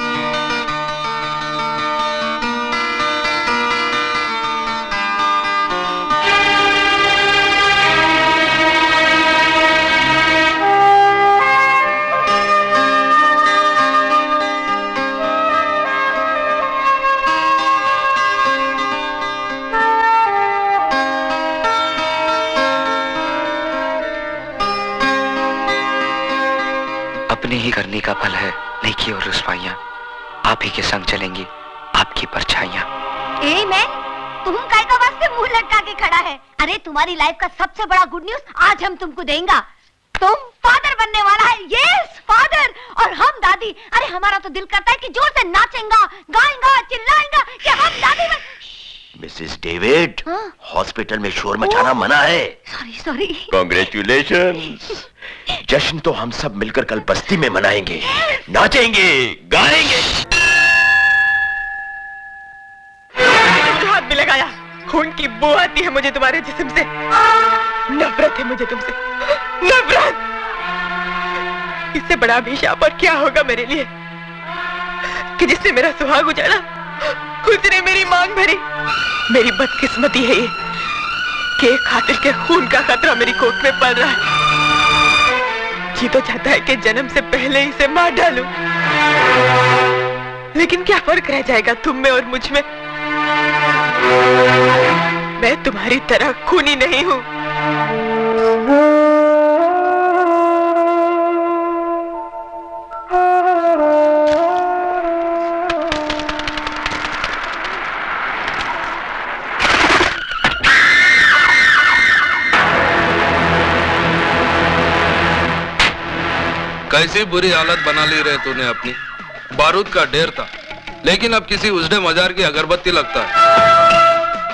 अपनी ही करनी का फल है नेकी और रुसवाइयां। आप ही के संग चलेंगी, आपकी परछाइयां। ए मैन, तुम काय का वास्ते मुंह लटका के खड़ा है? अरे तुम्हारी लाइफ का सबसे बड़ा गुड न्यूज आज हम तुमको देंगे। तुम फादर बनने वाला है। Yes father. और हम दादी। अरे हमारा तो दिल करता है कि जोर से नाचेंगा, गाएंगा, चिल्लाएंगा कि हम दादी बन। मिसेस डेविड, हाँ? हॉस्पिटल में शोर मचाना मना है। Sorry sorry. कॉन्ग्रेचुलेशंस। जश्न तो हम सब मिलकर कल बस्ती में मनाएंगे, नाचेंगे, गाएंगे। हाथ भी लगाया। खून की बू आती है मुझे तुम्हारे जिस्म से। नफरत है मुझे तुमसे, नफरत। इससे बड़ा अभिशाप और क्या होगा मेरे लिए कि जिसने मेरा सुहाग उजाड़ा उसने मेरी मांग भरी। मेरी बदकिस्मती है ये कि एक कातिल के खून का खतरा मेरी कोख में पल रहा है। जी तो चाहता है कि जन्म से पहले इसे मार डालूं, लेकिन क्या फर्क रह जाएगा तुम में और मुझ में? मैं तुम्हारी तरह खूनी नहीं हूं। कैसी बुरी हालत बना ली रे तूने अपनी। बारूद का ढेर था, लेकिन अब किसी उजड़े मजार की अगरबत्ती लगता है।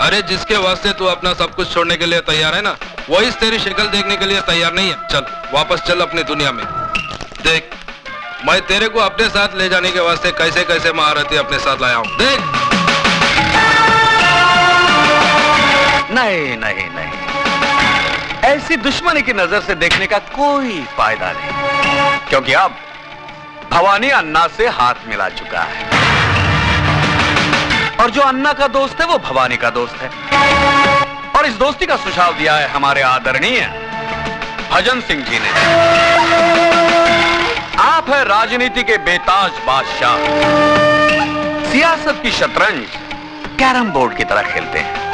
अरे जिसके वास्ते तू अपना सब कुछ छोड़ने के लिए तैयार है ना, वो इस तेरी शक्ल देखने के लिए तैयार नहीं है। चल वापस चल अपनी दुनिया में। देख, मैं तेरे को अपने साथ ले जाने के वास्ते कैसे कैसे महारथी अपने साथ लाया हूं। देख। नहीं नहीं नहीं, ऐसी दुश्मनी की नजर से देखने का कोई फायदा नहीं, क्योंकि अब भवानी अन्ना से हाथ मिला चुका है और जो अन्ना का दोस्त है वो भवानी का दोस्त है। और इस दोस्ती का सुझाव दिया है हमारे आदरणीय भजन सिंह जी ने। आप है राजनीति के बेताज बादशाह, सियासत की शतरंज कैरम बोर्ड की तरह खेलते हैं।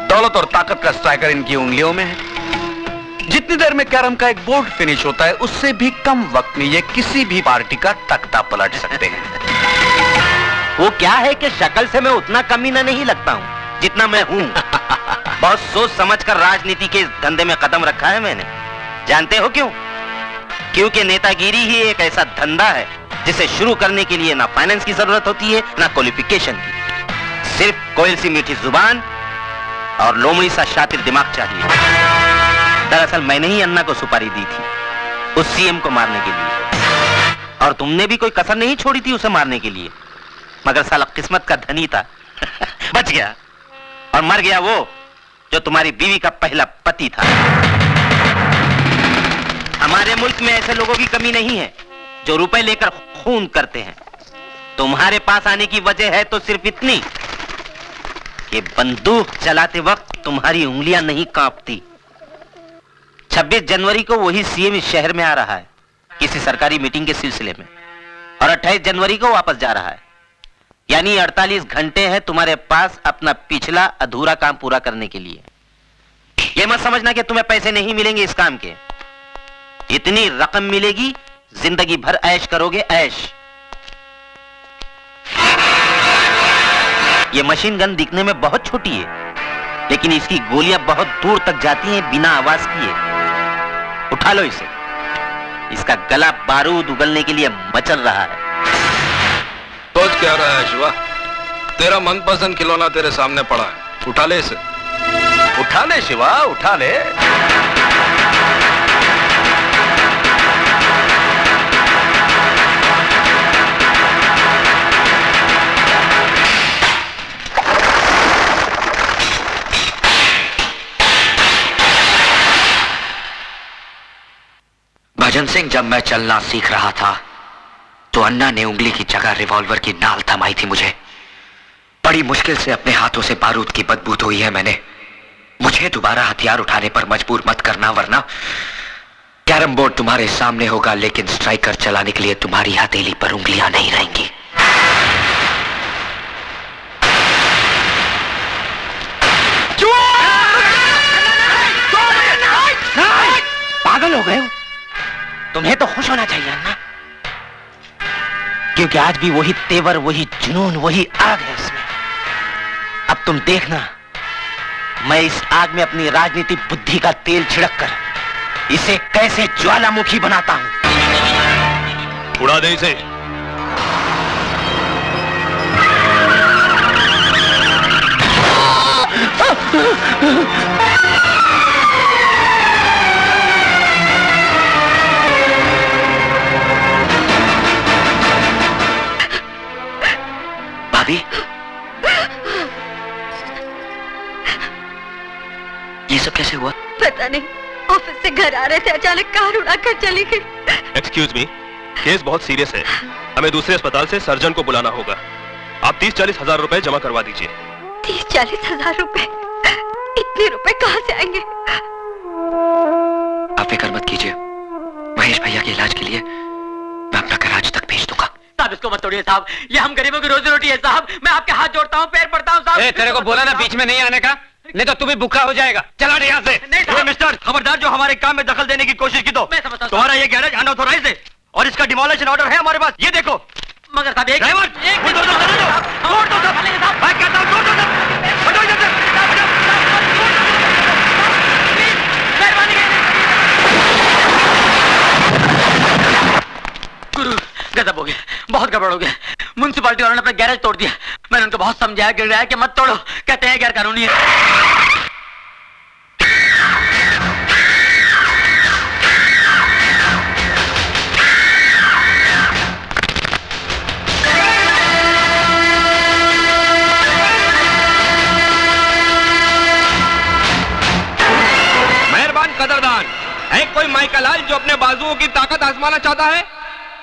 दौलत और ताकत का स्ट्राइकर इनकी उंगलियों में है। जितनी देर में कैरम का एक बोर्ड फिनिश होता है, उससे भी कम वक्त में ये किसी भी पार्टी का तख्ता पलट सकते हैं। वो क्या है कि शक्ल से मैं उतना कमीना नहीं लगता हूँ जितना मैं हूँ। बहुत सोच समझकर राजनीति के इस धंधे में कदम रखा है मैंने। जानते हो क्यों? क्योंकि नेतागिरी ही एक ऐसा धंधा है जिसे शुरू करने के लिए ना फाइनेंस की जरूरत होती है ना क्वालिफिकेशन की। सिर्फ कोयल सी मीठी जुबान और लोमड़ी सा शातिर दिमाग चाहिए। दरअसल मैंने ही अन्ना को सुपारी दी थी उस सीएम को मारने के लिए, और तुमने भी कोई कसर नहीं छोड़ी थी उसे मारने के लिए, मगर साला किस्मत का धनी था। बच गया और मर गया वो जो तुम्हारी बीवी का पहला पति था। हमारे मुल्क में ऐसे लोगों की कमी नहीं है जो रुपए लेकर खून करते हैं। तुम्हारे पास आने की वजह है तो सिर्फ इतनी कि बंदूक चलाते वक्त तुम्हारी उंगलियां नहीं कांपती। 26 जनवरी को वही सीएम इस शहर में आ रहा है किसी सरकारी मीटिंग के सिलसिले में, और 28 जनवरी को वापस जा रहा है। यानी 48 घंटे हैं तुम्हारे पास अपना पिछला अधूरा काम पूरा करने के लिए। यह मत समझना कि तुम्हें पैसे नहीं मिलेंगे इस काम के। इतनी रकम मिलेगी, जिंदगी भर ऐश करोगे, ऐश। यह मशीन गन दिखने में बहुत छोटी है, लेकिन इसकी गोलियां बहुत दूर तक जाती हैं बिना आवाज किए। उठा लो इसे, इसका गला बारूद उगलने के लिए मचल रहा है। सोच क्या रहा है शिवा? तेरा मनपसंद खिलौना तेरे सामने पड़ा है, उठा ले इसे। उठा ले शिवा, उठा ले। भजन सिंह, जब मैं चलना सीख रहा था तो अन्ना ने उंगली की जगह रिवॉल्वर की नाल थमाई थी मुझे। बड़ी मुश्किल से अपने हाथों से बारूद की बदबू धोई है मैंने। मुझे दोबारा हथियार उठाने पर मजबूर मत करना, वरना कैरम बोर्ड तुम्हारे सामने होगा, लेकिन स्ट्राइकर चलाने के लिए तुम्हारी हथेली पर उंगलियां नहीं रहेंगी। पागल हो गए हो? तुम्हें तो खुश होना चाहिए अन्ना। क्योंकि आज भी वही तेवर, वही जुनून, वही आग है इसमें। अब तुम देखना, मैं इस आग में अपनी राजनीतिक बुद्धि का तेल छिड़क कर इसे कैसे ज्वालामुखी बनाता हूं। उड़ा दे इसे। भाभी, ये सब कैसे हुआ? पता नहीं, ऑफिस से घर आ रहे थे, अचानक कार उड़ाकर चली गई। एक्सक्यूज मी, केस बहुत सीरियस है, हमें दूसरे अस्पताल से सर्जन को बुलाना होगा। आप 30-40 हजार रुपए जमा करवा दीजिए। 30-40 हजार रुपए? इतने रुपए कहाँ से आएंगे? आप फिक्र मत कीजिए, महेश भैया के इलाज के लिए मैं अपना कराच तक भेज दूंगा। साहब इसको मत तोड़िए साहब, ये हम गरीबों की रोजी रोटी है साहब। मैं आपके हाथ जोड़ता हूँ, पैर पड़ता हूँ साहब। तेरे को बोला ना बीच में नहीं आने का, नहीं तो तू भी भूखा हो जाएगा। चला यहाँ से। नहीं मिस्टर, खबरदार जो हमारे काम में दखल देने की कोशिश की तो मैं समझता हूं। तुम्हारा ये गैरेज अनऑथोराइज्ड है और इसका डिमोलिशन ऑर्डर है हमारे पास। ये देखो। मगर साहब एक ड्राइवर, एक तोड़ दो साहब। मैं कहता हूं तोड़ दो साहब। हटो इधर से। गुरु गजब हो गया, बहुत गड़बड़ हो गया। म्युनिसिपालिटी वालों ने अपना गैरेज तोड़ दिया। मैंने उनको बहुत समझाया, गिराया कि मत तोड़ो, कहते हैं गैर कानूनी है। मेहरबान कदरदान, है कोई माइकलाल जो अपने बाजुओं की ताकत आजमाना चाहता है?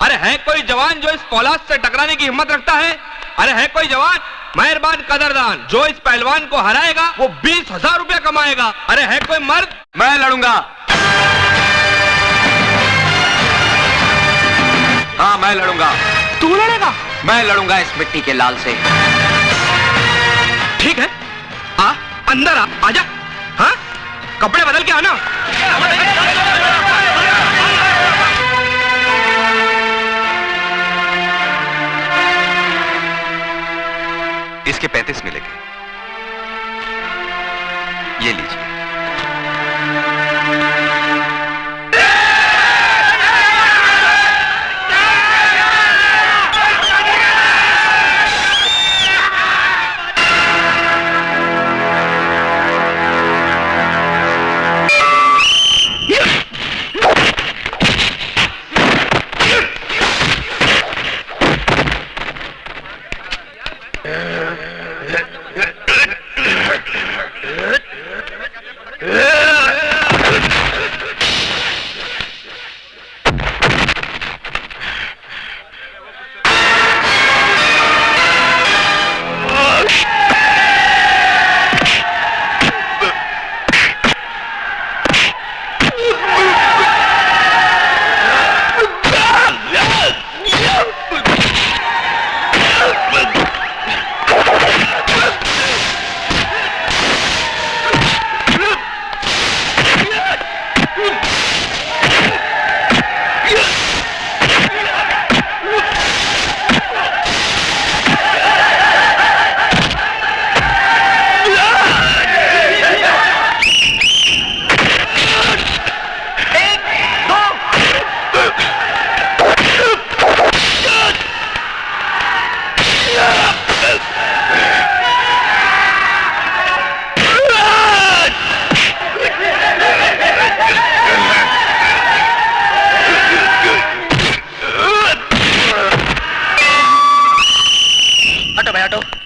अरे है कोई जवान जो इस फौलाद से टकराने की हिम्मत रखता है? अरे है कोई जवान? मेहरबान कदरदान, जो इस पहलवान को हराएगा वो 20,000 रुपया कमाएगा। अरे है कोई मर्द? मैं लड़ूंगा। हाँ मैं लड़ूंगा। तू लड़ेगा? मैं लड़ूंगा इस मिट्टी के लाल से। ठीक है, आ अंदर आ, आजा। हाँ, कपड़े बदल के आना। इसके 35 मिलेंगे, ये लीजिए।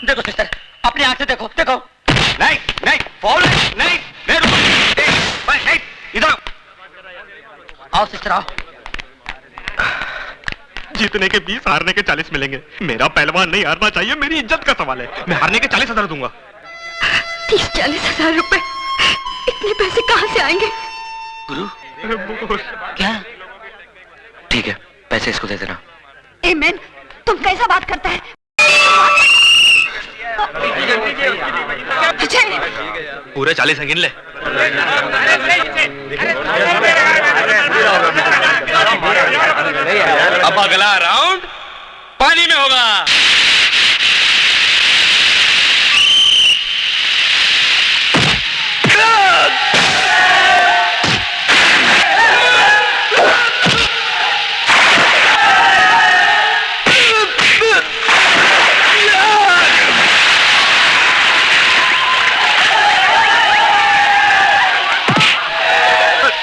देखो सिस्टर, अपनी आंख से देखो, देखो। नहीं नहीं, फॉल नहीं, नहीं रुको, नहीं इधर आओ सिस्टर आओ। जीतने के 20, हारने के 40 मिलेंगे। मेरा पहलवान नहीं हारना चाहिए, मेरी इज्जत का सवाल है। मैं हारने के 40,000 दूंगा। 30-40 हजार रुपए, इतने पैसे कहाँ से आएंगे? गुरु क्या? ठीक है, पैसे इसको दे देना। ए मैन, तुम कैसा बात करता है? अजय, पूरे 40 गिन ले। अब अगला राउंड पानी में होगा।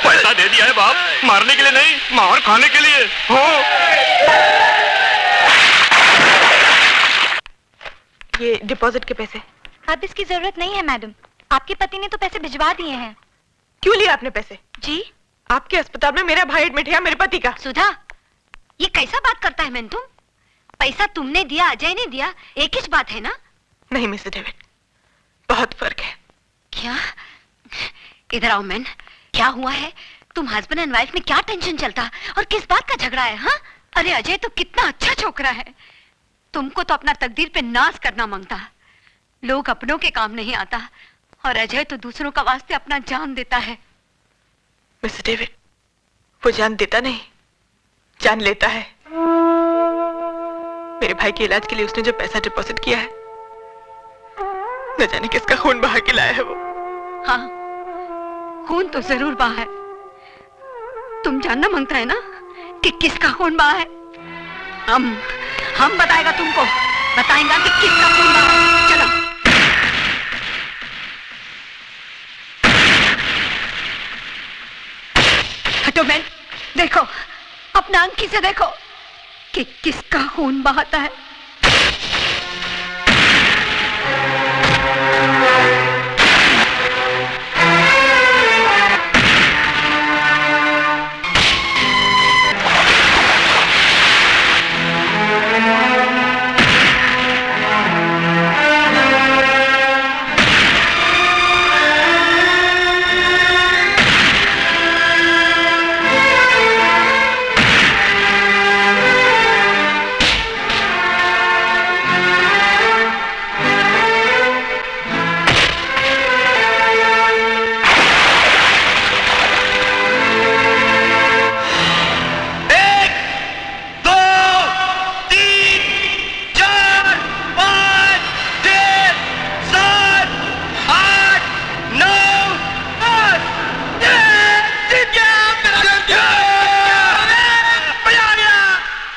पैसा दे दिया है बाप, मारने के लिए नहीं, मार खाने के लिए। हो ये डिपॉजिट के पैसे। अब इसकी जरूरत नहीं है मैडम, आपके पति ने तो पैसे भिजवा दिए हैं। क्यों लिए आपने पैसे? जी, आपके अस्पताल में मेरा भाई एडमिट है, मेरे पति का। सुधा, ये कैसा बात करता है मैन तुम? पैसा तुमने दिया, अजय ने दिया, एक ही बात है ना? नहीं मिस्टर डेविड, बहुत फर्क है। क्या? इधर आओ मैन, क्या हुआ है? तुम हस्बैंड एंड वाइफ में क्या टेंशन चलता और किस बात का झगड़ा है? हाँ, अरे अजय तो कितना अच्छा छोकरा है, तुमको तो अपना तकदीर पे नाज करना मांगता। लोग अपनों के काम नहीं आता और अजय तो दूसरों का वास्ते अपना जान देता है। मिस्टर डेविड, वो जान देता नहीं, जान लेता है। मेरे भाई के इलाज के लिए उसने जो पैसा डिपॉजिट किया है, न जाने किसका खून बहा के लाया है वो। हाँ, खून तो जरूर बहा है। तुम जानना मांगता है ना कि किसका खून बहा है? हम बताएगा तुमको, बताएगा कि किसका खून बहा है। चलो। हटो मैन, देखो अपना आंखी से देखो कि किसका खून बहाता है।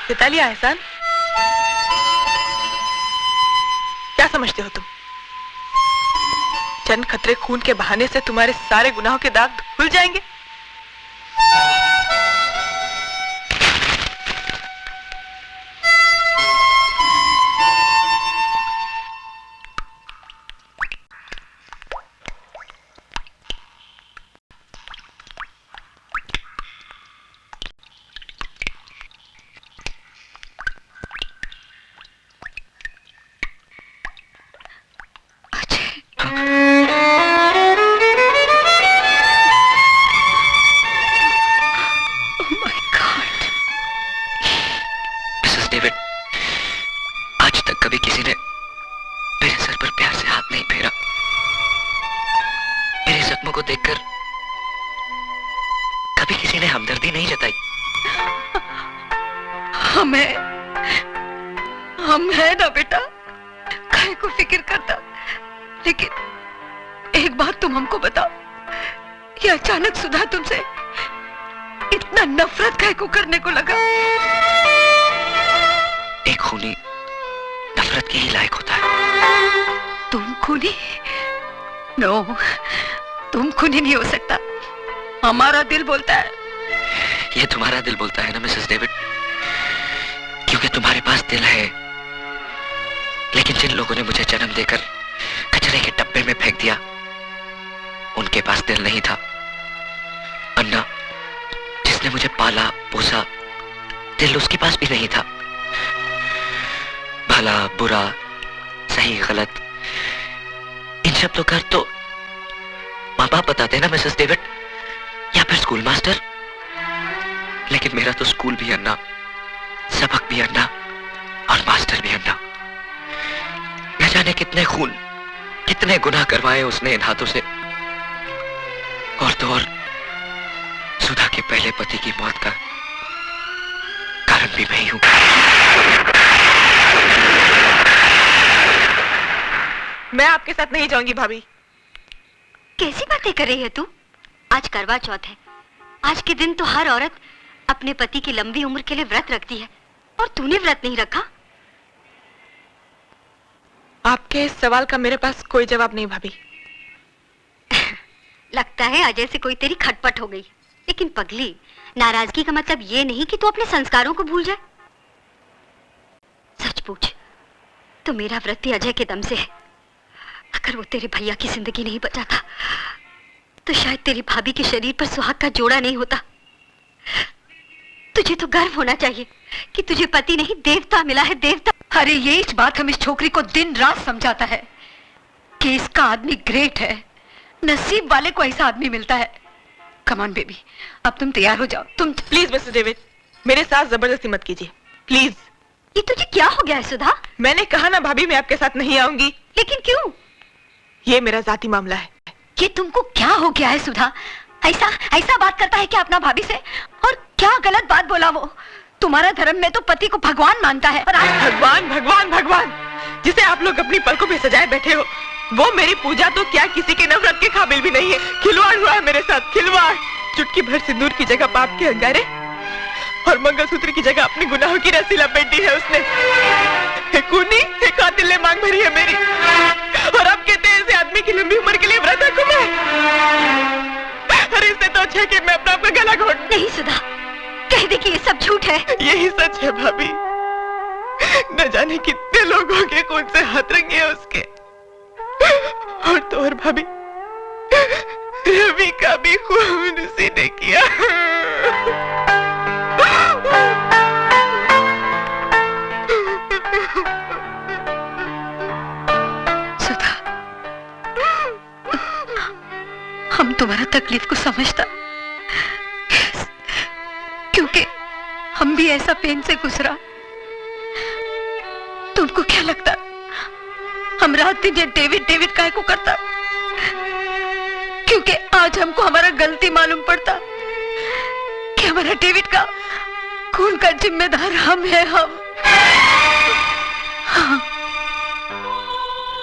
जिता लिया एहसान? क्या समझते हो तुम? चंद खतरे खून के बहाने से तुम्हारे सारे गुनाहों के दाग धुल जाएंगे? हम है ना बेटा, काहे को फिक्र करता। लेकिन एक बात तुम हमको बताओ, ये अचानक सुधा तुमसे इतना नफरत काहे को करने को लगा? एक खूनी नफरत के ही लायक होता है। तुम खूनी? नो, तुम खूनी नहीं हो सकता, हमारा दिल बोलता है। ये तुम्हारा दिल बोलता है ना मिसेस डेविड, क्योंकि तुम्हारे पास दिल है। लेकिन जिन लोगों ने मुझे जन्म देकर कचरे के डब्बे में फेंक दिया, उनके पास दिल नहीं था। अन्ना, जिसने मुझे पाला पोसा, दिल उसके पास भी नहीं था। भला बुरा, सही गलत, इन शब्दों का तो माँ बाप बताते हैं ना मिसेस डेविड, या फिर स्कूल मास्टर। लेकिन मेरा तो स्कूल भी अन्ना, सबक भी अन्ना और मास्टर भी अन्ना। न जाने कितने खून, कितने गुनाह करवाए उसने इन हाथों से। और तो और सुधा के पहले पति की मौत का कारण भी मैं ही हूं। मैं आपके साथ नहीं जाऊंगी भाभी। कैसी बातें कर रही है तू? आज करवा चौथ है। आज के दिन तो हर औरत अपने पति की लंबी उम्र के लिए व्रत रखती है, और तूने व्रत नहीं रखा। आपके इस सवाल का मेरे पास कोई जवाब नहीं भाभी। लगता है अजय से कोई तेरी खटपट हो गई। लेकिन पगली, नाराजगी का मतलब ये नहीं कि तू अपने संस्कारों को भूल जाए। सच पूछ तो मेरा व्रत ही अजय के दम से है। अगर वो तेरे भैया की जिंदगी नहीं बचाता तो शायद तेरी भाभी के शरीर पर सुहाग का जोड़ा नहीं होता। तुझे तो गर्व होना चाहिए कि तुझे पति नहीं देवता मिला है, देवता। अरे ये इस बात हम इस छोकरी को दिन रात समझाता है कि इसका आदमी ग्रेट है, नसीब वाले को ऐसा आदमी मिलता है। कम ऑन बेबी, अब तुम तैयार हो जाओ। तुम प्लीज मिस्टर डेविड, मेरे साथ जबरदस्ती मत कीजिए प्लीज। ये तुझे क्या हो गया है सुधा? मैंने कहा ना भाभी, मैं आपके साथ नहीं आऊंगी। लेकिन क्यों? ये मेरा जाती मामला है। ये तुमको क्या हो गया है सुधा? ऐसा ऐसा बात करता है क्या अपना भाभी से? और क्या गलत बात बोला वो? तुम्हारा धर्म में तो पति को भगवान मानता है, और भगवान भगवान भगवान जिसे आप लोग अपनी पलकों पे सजाए बैठे हो, वो मेरी पूजा तो क्या किसी के नफरत के काबिल भी नहीं है। खिलवाड़ हुआ है मेरे साथ, खिलवाड़। चुटकी भर सिंदूर की जगह पाप के अंगारे और मंगलसूत्र की जगह अपने गुनाहों की रस्सी लपेट दी है उसने। एक कातिल ने मांग भरी है मेरी, और अब कहते हैं ऐसे आदमी की लंबी उम्र के लिए व्रत रखूं मैं। अरे इससे तो अच्छा है कि मैं अपना गला घोट। नहीं सुधा, कह दे कि ये सब झूठ है। यही सच है भाभी। न जाने कितने लोगों के खून से हाथ रंगे हैं उसके। और तो और भाभी, रवि का भी खून उसी ने किया। सुधा, हम तुम्हारा तकलीफ को समझता, क्योंकि हम भी ऐसा पेन से गुजरा। तुमको क्या लगता हम रात दिन ये डेविड डेविड काहे को करता? क्योंकि आज हमको हमारा गलती मालूम पड़ता कि हमारा डेविड का खून का जिम्मेदार हम है।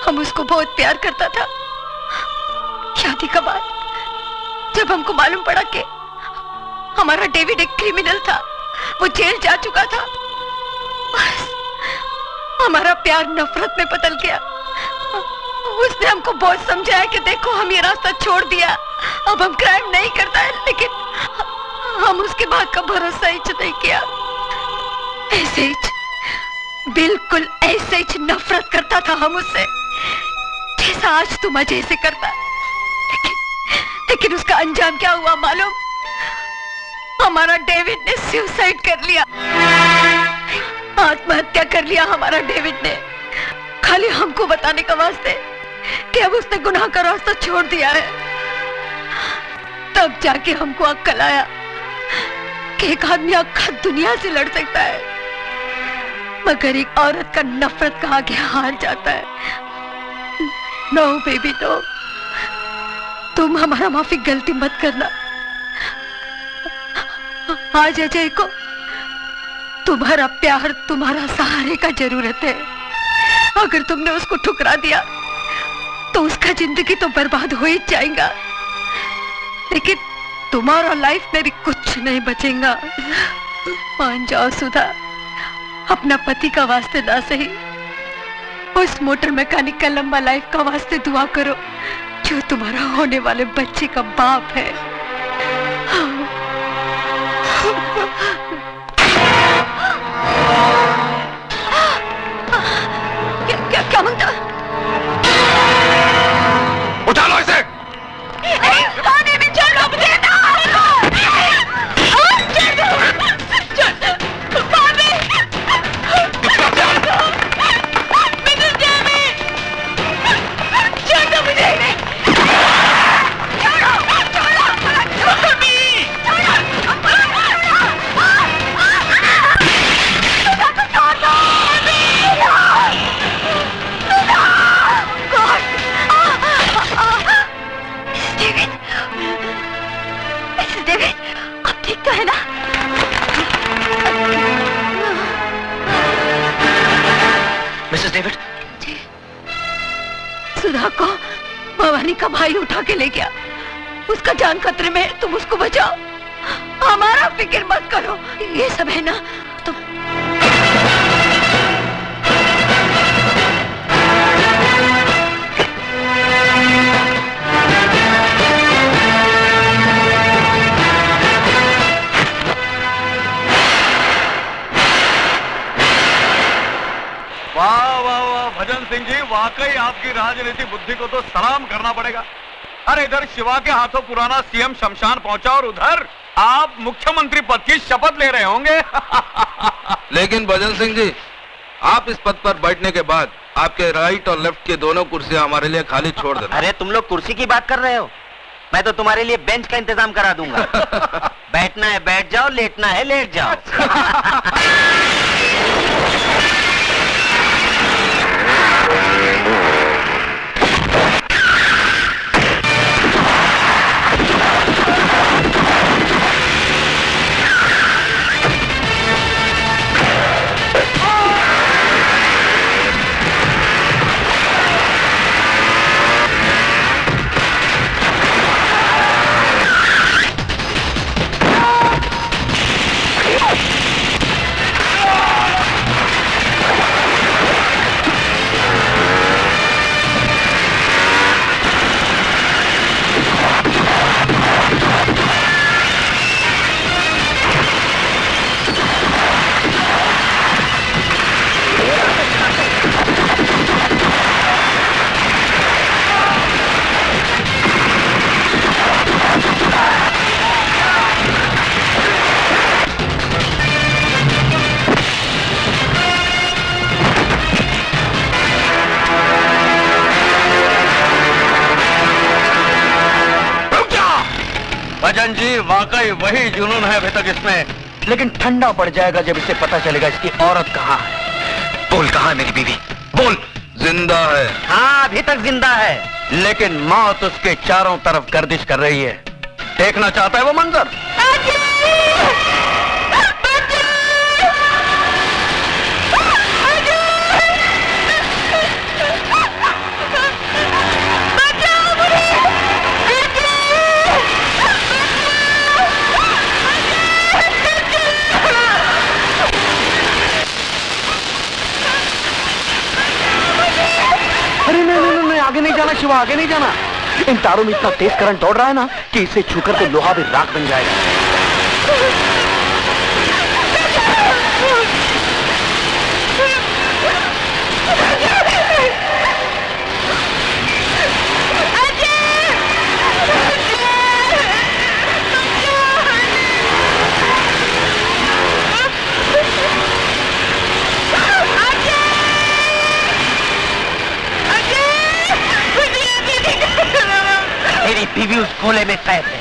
हम उसको बहुत प्यार करता था। शादी के बाद जब हमको मालूम पड़ा कि हमारा डेविड एक क्रिमिनल था, वो जेल जा चुका था, हमारा प्यार नफरत में बदल गया। उसने हमको बहुत समझाया कि देखो हम ये रास्ता छोड़ दिया, अब हम क्राइम नहीं करता है, लेकिन हम उसके बाद का भरोसा ही नहीं किया। ऐसे ही, बिल्कुल ऐसे ही नफरत करता था हम उससे, जैसा आज तुम अजय से करता। लेकिन उसका अंजाम क्या हुआ मालूम? हमारा डेविड ने सुसाइड कर लिया, आत्महत्या कर लिया हमारा डेविड ने, खाली हमको बताने का वास्ते कि अब उसने गुनाह का रास्ता छोड़ दिया है। तब जाके हमको अक्ल आया कि एक आदमी आखा दुनिया से लड़ सकता है, मगर एक औरत का नफरत का आगे हार जाता है। नो बेबी नो, तुम हमारा माफी गलती मत करना। आज अजय को तुम्हारा प्यार, तुम्हारा सहारे का जरूरत है। अगर तुमने उसको ठुकरा दिया तो उसका जिंदगी तो बर्बाद हो ही जाएगा, लेकिन तुम्हारा लाइफ में भी कुछ नहीं बचेगा। मान जाओ सुधा, अपना पति का वास्ते ना सही, उस मोटर मैकेनिक का लंबा लाइफ का वास्ते दुआ करो जो तुम्हारा होने वाले बच्चे का बाप है। क्या मांगता? उठा लो इसे। पानी में छोड़ दो मुझे। सुधा को भवानी का भाई उठा के ले गया। उसका जान खतरे में है, तुम उसको बचाओ। हमारा फिक्र मत करो। ये सब है ना तो वाह वाह वाह भजन सिंह जी, वाकई आपकी राजनीति बुद्धि को तो सलाम करना पड़ेगा। अरे इधर शिवा के हाथों पुराना सीएम शमशान पहुंचा और उधर आप मुख्यमंत्री पद की शपथ ले रहे होंगे। लेकिन भजन सिंह जी, आप इस पद पर बैठने के बाद आपके राइट और लेफ्ट की दोनों कुर्सियां हमारे लिए खाली छोड़ देना। अरे तुम लोग कुर्सी की बात कर रहे हो, मैं तो तुम्हारे लिए बेंच का इंतजाम करा दूंगा। बैठना है बैठ जाओ, लेटना है लेट जाओ। भजन जी, वाकई वही जुनून है अभी तक इसमें, लेकिन ठंडा पड़ जाएगा जब इसे पता चलेगा इसकी औरत कहाँ है। बोल कहाँ है मेरी बीवी, बोल। जिंदा है। हाँ अभी तक जिंदा है, लेकिन मौत उसके चारों तरफ गर्दिश कर रही है। देखना चाहता है वो मंजर। अरे नहीं, आगे नहीं जाना शिवा, आगे नहीं जाना। इन तारों में इतना तेज करंट दौड़ रहा है ना कि इसे छूकर तो लोहा भी राख बन जाएगा। तेरी बीवी उस गोले में कैद है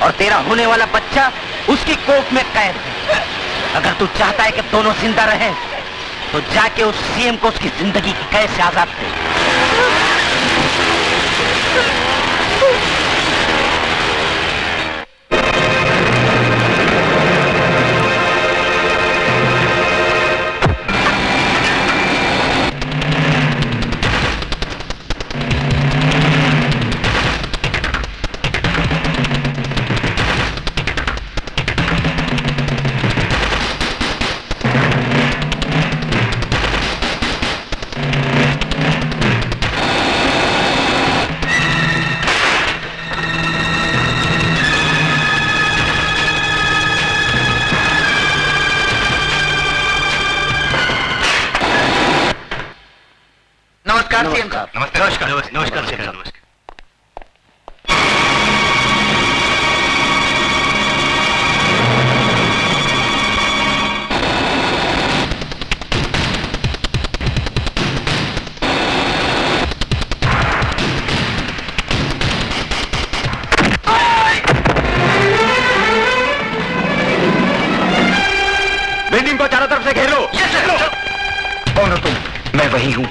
और तेरा होने वाला बच्चा उसकी कोख में कैद है। अगर तू चाहता है कि दोनों जिंदा रहें, तो जाके उस सीएम को उसकी जिंदगी की कैद से आजाद कर। नमस्कार सीएम साहब। नमस्कार नमस्कार सीएम साहब। बिल्डिंग को चारों तरफ से घेर लो। कौन हो तुम? मैं वही हूँ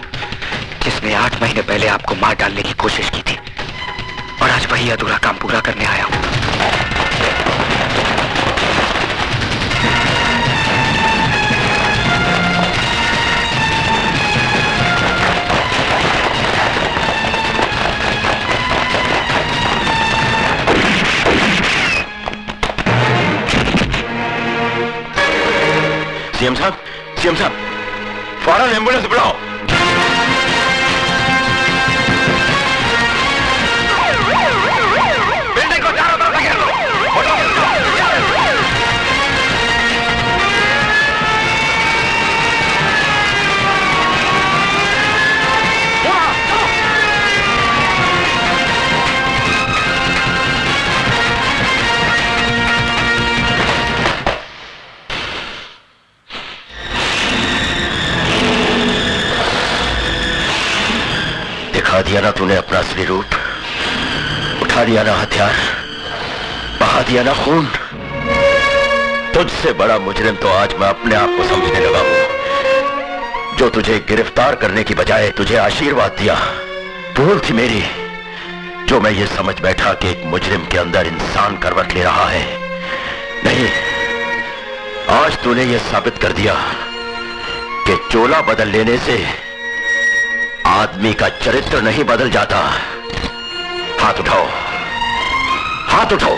जिसने 8 महीने पहले आपको मार डालने की कोशिश की थी, और आज वही अधूरा काम पूरा करने आया हूँ। सीएम साहब, फौरन एम्बुलेंस बुलाओ। बिल्डिंग को चारों तरफ घेर लो। दिखा दिया ना तूने अपना असली रूप, उठा दिया ना हथियार, बहा दिया ना खून। तुझसे बड़ा मुजरिम तो आज मैं अपने आप को समझने लगा हूं, जो तुझे गिरफ्तार करने की बजाय तुझे आशीर्वाद दिया। भूल थी मेरी, जो मैं ये समझ बैठा कि एक मुजरिम के अंदर इंसान करवट ले रहा है। नहीं, आज तूने ये साबित कर दिया कि चोला बदल लेने से आदमी का चरित्र नहीं बदल जाता। हाथ उठाओ, हाथ उठाओ।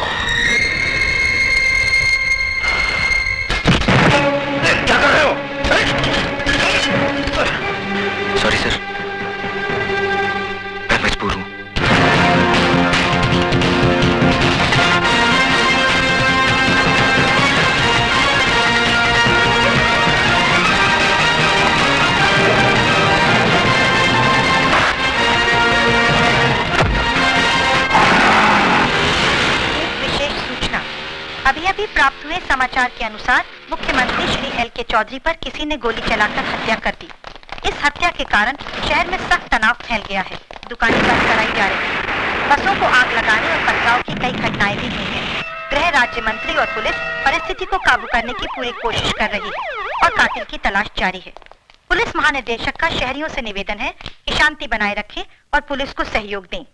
क्या कर रहे हो? सॉरी सर, मैं मजबूर हूं। अभी प्राप्त हुए समाचार के अनुसार मुख्यमंत्री श्री एल.के. चौधरी पर किसी ने गोली चलाकर हत्या कर दी। इस हत्या के कारण शहर में सख्त तनाव फैल गया है। दुकानें बंद कराई जा रही हैं। बसों को आग लगाने और पथराव की कई घटनाएं भी हुई हैं। गृह राज्य मंत्री और पुलिस परिस्थिति को काबू करने की पूरी कोशिश कर रही है और कातिल की तलाश जारी है। पुलिस महानिदेशक का शहरियों से निवेदन है कि शांति बनाए रखें और पुलिस को सहयोग दें।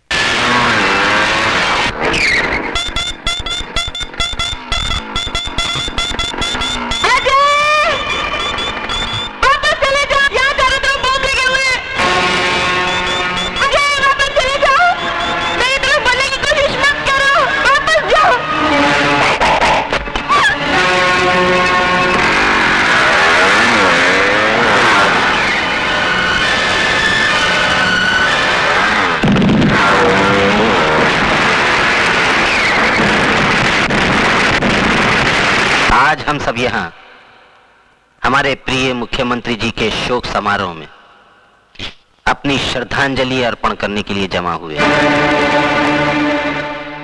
आज हम सब यहाँ हमारे प्रिय मुख्यमंत्री जी के शोक समारोह में अपनी श्रद्धांजलि अर्पण करने के लिए जमा हुए हैं।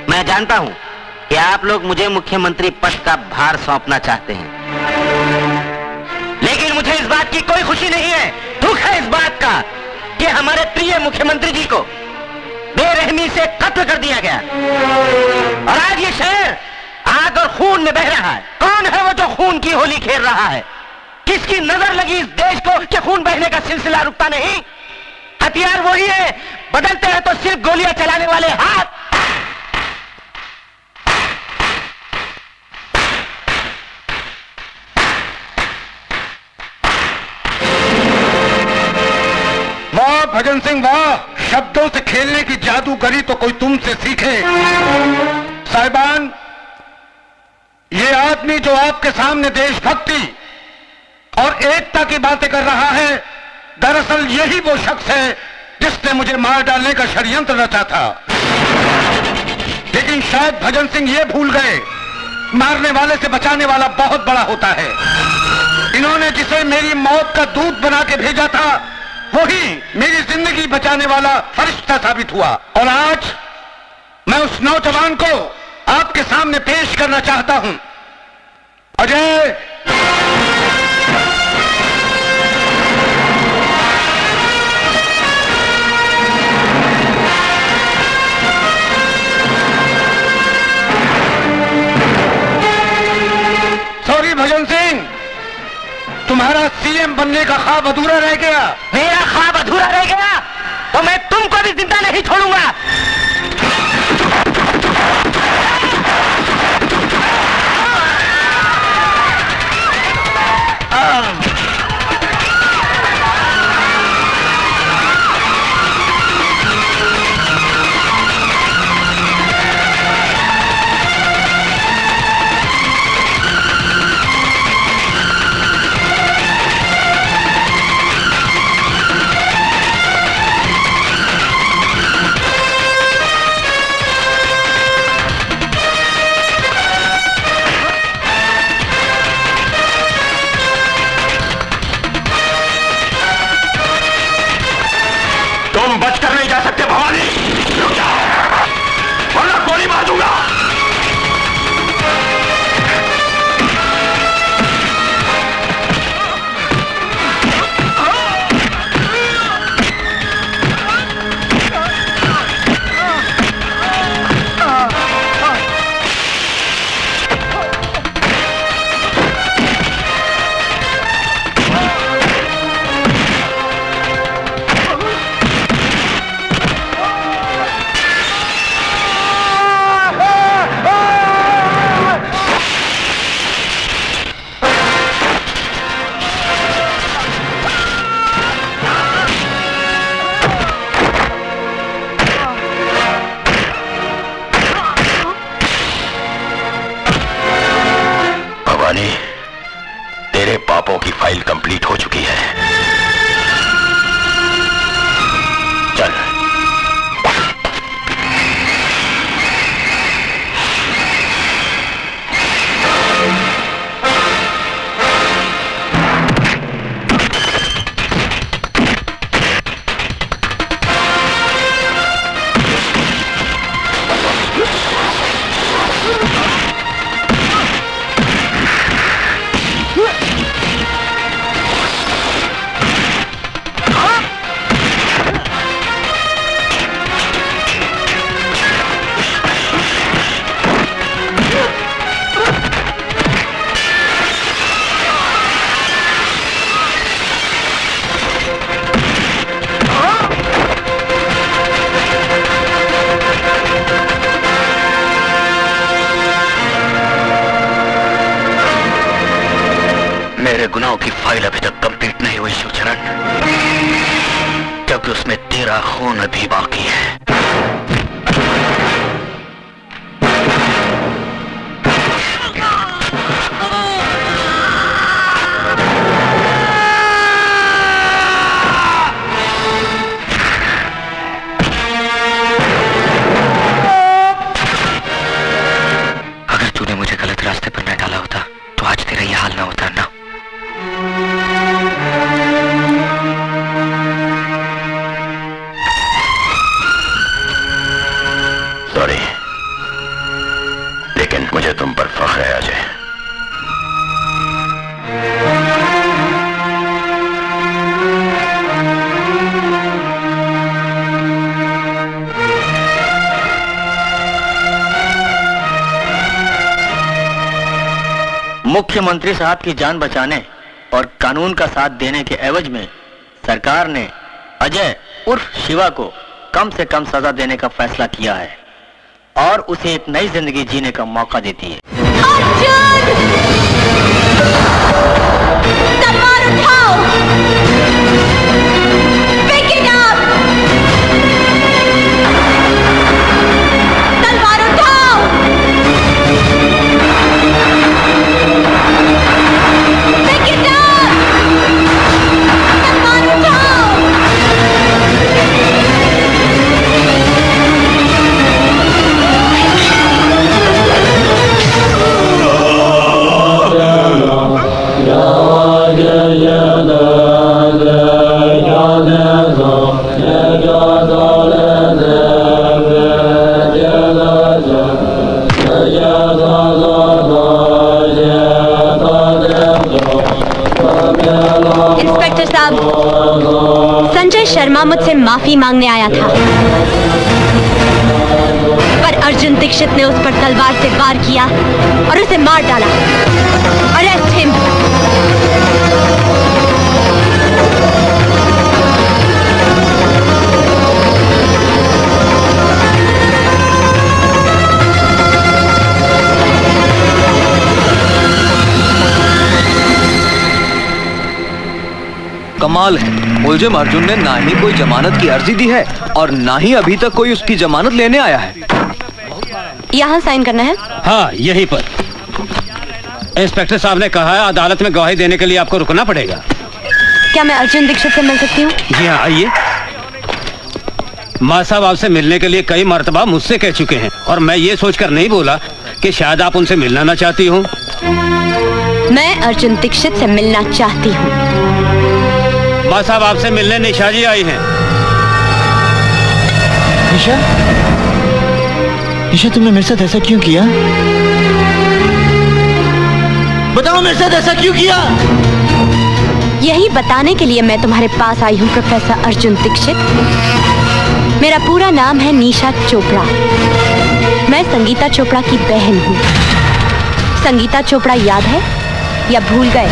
मैं जानता हूं कि आप लोग मुझे मुख्यमंत्री पद का भार सौंपना चाहते हैं, लेकिन मुझे इस बात की कोई खुशी नहीं है। दुख है इस बात का कि हमारे प्रिय मुख्यमंत्री जी को बेरहमी से कत्ल कर दिया गया और आज ये शहर आग और खून में बह रहा है। कौन है वो जो खून की होली खेल रहा है? किसकी नजर लगी इस देश को कि खून बहने का सिलसिला रुकता नहीं? हथियार वही है, बदलते हैं तो सिर्फ गोलियां चलाने वाले हाथ। वाह भजन सिंह वाह, शब्दों से खेलने की जादूगरी तो कोई तुमसे सीखे। साहिबान, ये आदमी जो आपके सामने देशभक्ति और एकता की बातें कर रहा है, दरअसल यही वो शख्स है जिसने मुझे मार डालने का षड्यंत्र रचा था। लेकिन शायद भजन सिंह ये भूल गए, मारने वाले से बचाने वाला बहुत बड़ा होता है। इन्होंने जिसे मेरी मौत का दूत बना के भेजा था, वही मेरी जिंदगी बचाने वाला फरिश्ता साबित हुआ। और आज मैं उस नौजवान को आपके सामने पेश करना चाहता हूं। अजय, सॉरी भजन सिंह, तुम्हारा सीएम बनने का ख्वाब अधूरा रह गया। मेरा ख्वाब अधूरा रह गया तो मैं तुमको भी जिंदा नहीं छोड़ूंगा। मेरे गुनाहों की फाइल अभी तक कंप्लीट नहीं हुई शिवचरण, क्योंकि उसमें तेरा खून अभी बाकी है। अगर तूने मुझे गलत रास्ते पर न डाला होता तो आज तेरा यह हाल ना होता ना। सॉरी, लेकिन मुझे तुम पर फख्र है अजय। मुख्यमंत्री साहब की जान बचाने और कानून का साथ देने के एवज में सरकार ने अजय उर्फ शिवा को कम से कम सजा देने का फैसला किया है और उसे एक नई जिंदगी जीने का मौका देती है। तलवार उठाओ, pick it up, तलवार उठाओ, pick it up, तलवार उठाओ। इंस्पेक्टर साहब, संजय शर्मा मुझसे माफी मांगने आया था, पर अर्जुन दीक्षित ने उस पर तलवार से वार किया और उसे मार डाला। Arrest him. कमाल है, मुलजिम अर्जुन ने ना ही कोई जमानत की अर्जी दी है और ना ही अभी तक कोई उसकी जमानत लेने आया है। यहाँ साइन करना है? हाँ, यहीं पर। इंस्पेक्टर साहब ने कहा है अदालत में गवाही देने के लिए आपको रुकना पड़ेगा। क्या मैं अर्जुन दीक्षित से मिल सकती हूँ? जी हाँ, आइए। माँ साहब आपसे मिलने के लिए कई मर्तबा मुझसे कह चुके हैं और मैं ये सोचकर नहीं बोला कि शायद आप उनसे मिलना ना चाहती हूँ। मैं अर्जुन दीक्षित से मिलना चाहती हूँ। माँ साहब आपसे मिलने निशा जी आई हैं। निशा, निशा तुमने मेरे साथ ऐसा क्यों किया? बताओ मेरे साथ ऐसा क्यों किया? यही बताने के लिए मैं तुम्हारे पास आई हूँ प्रोफेसर अर्जुन दीक्षित। मेरा पूरा नाम है निशा चोपड़ा। मैं संगीता चोपड़ा की बहन हूँ। संगीता चोपड़ा याद है या भूल गए?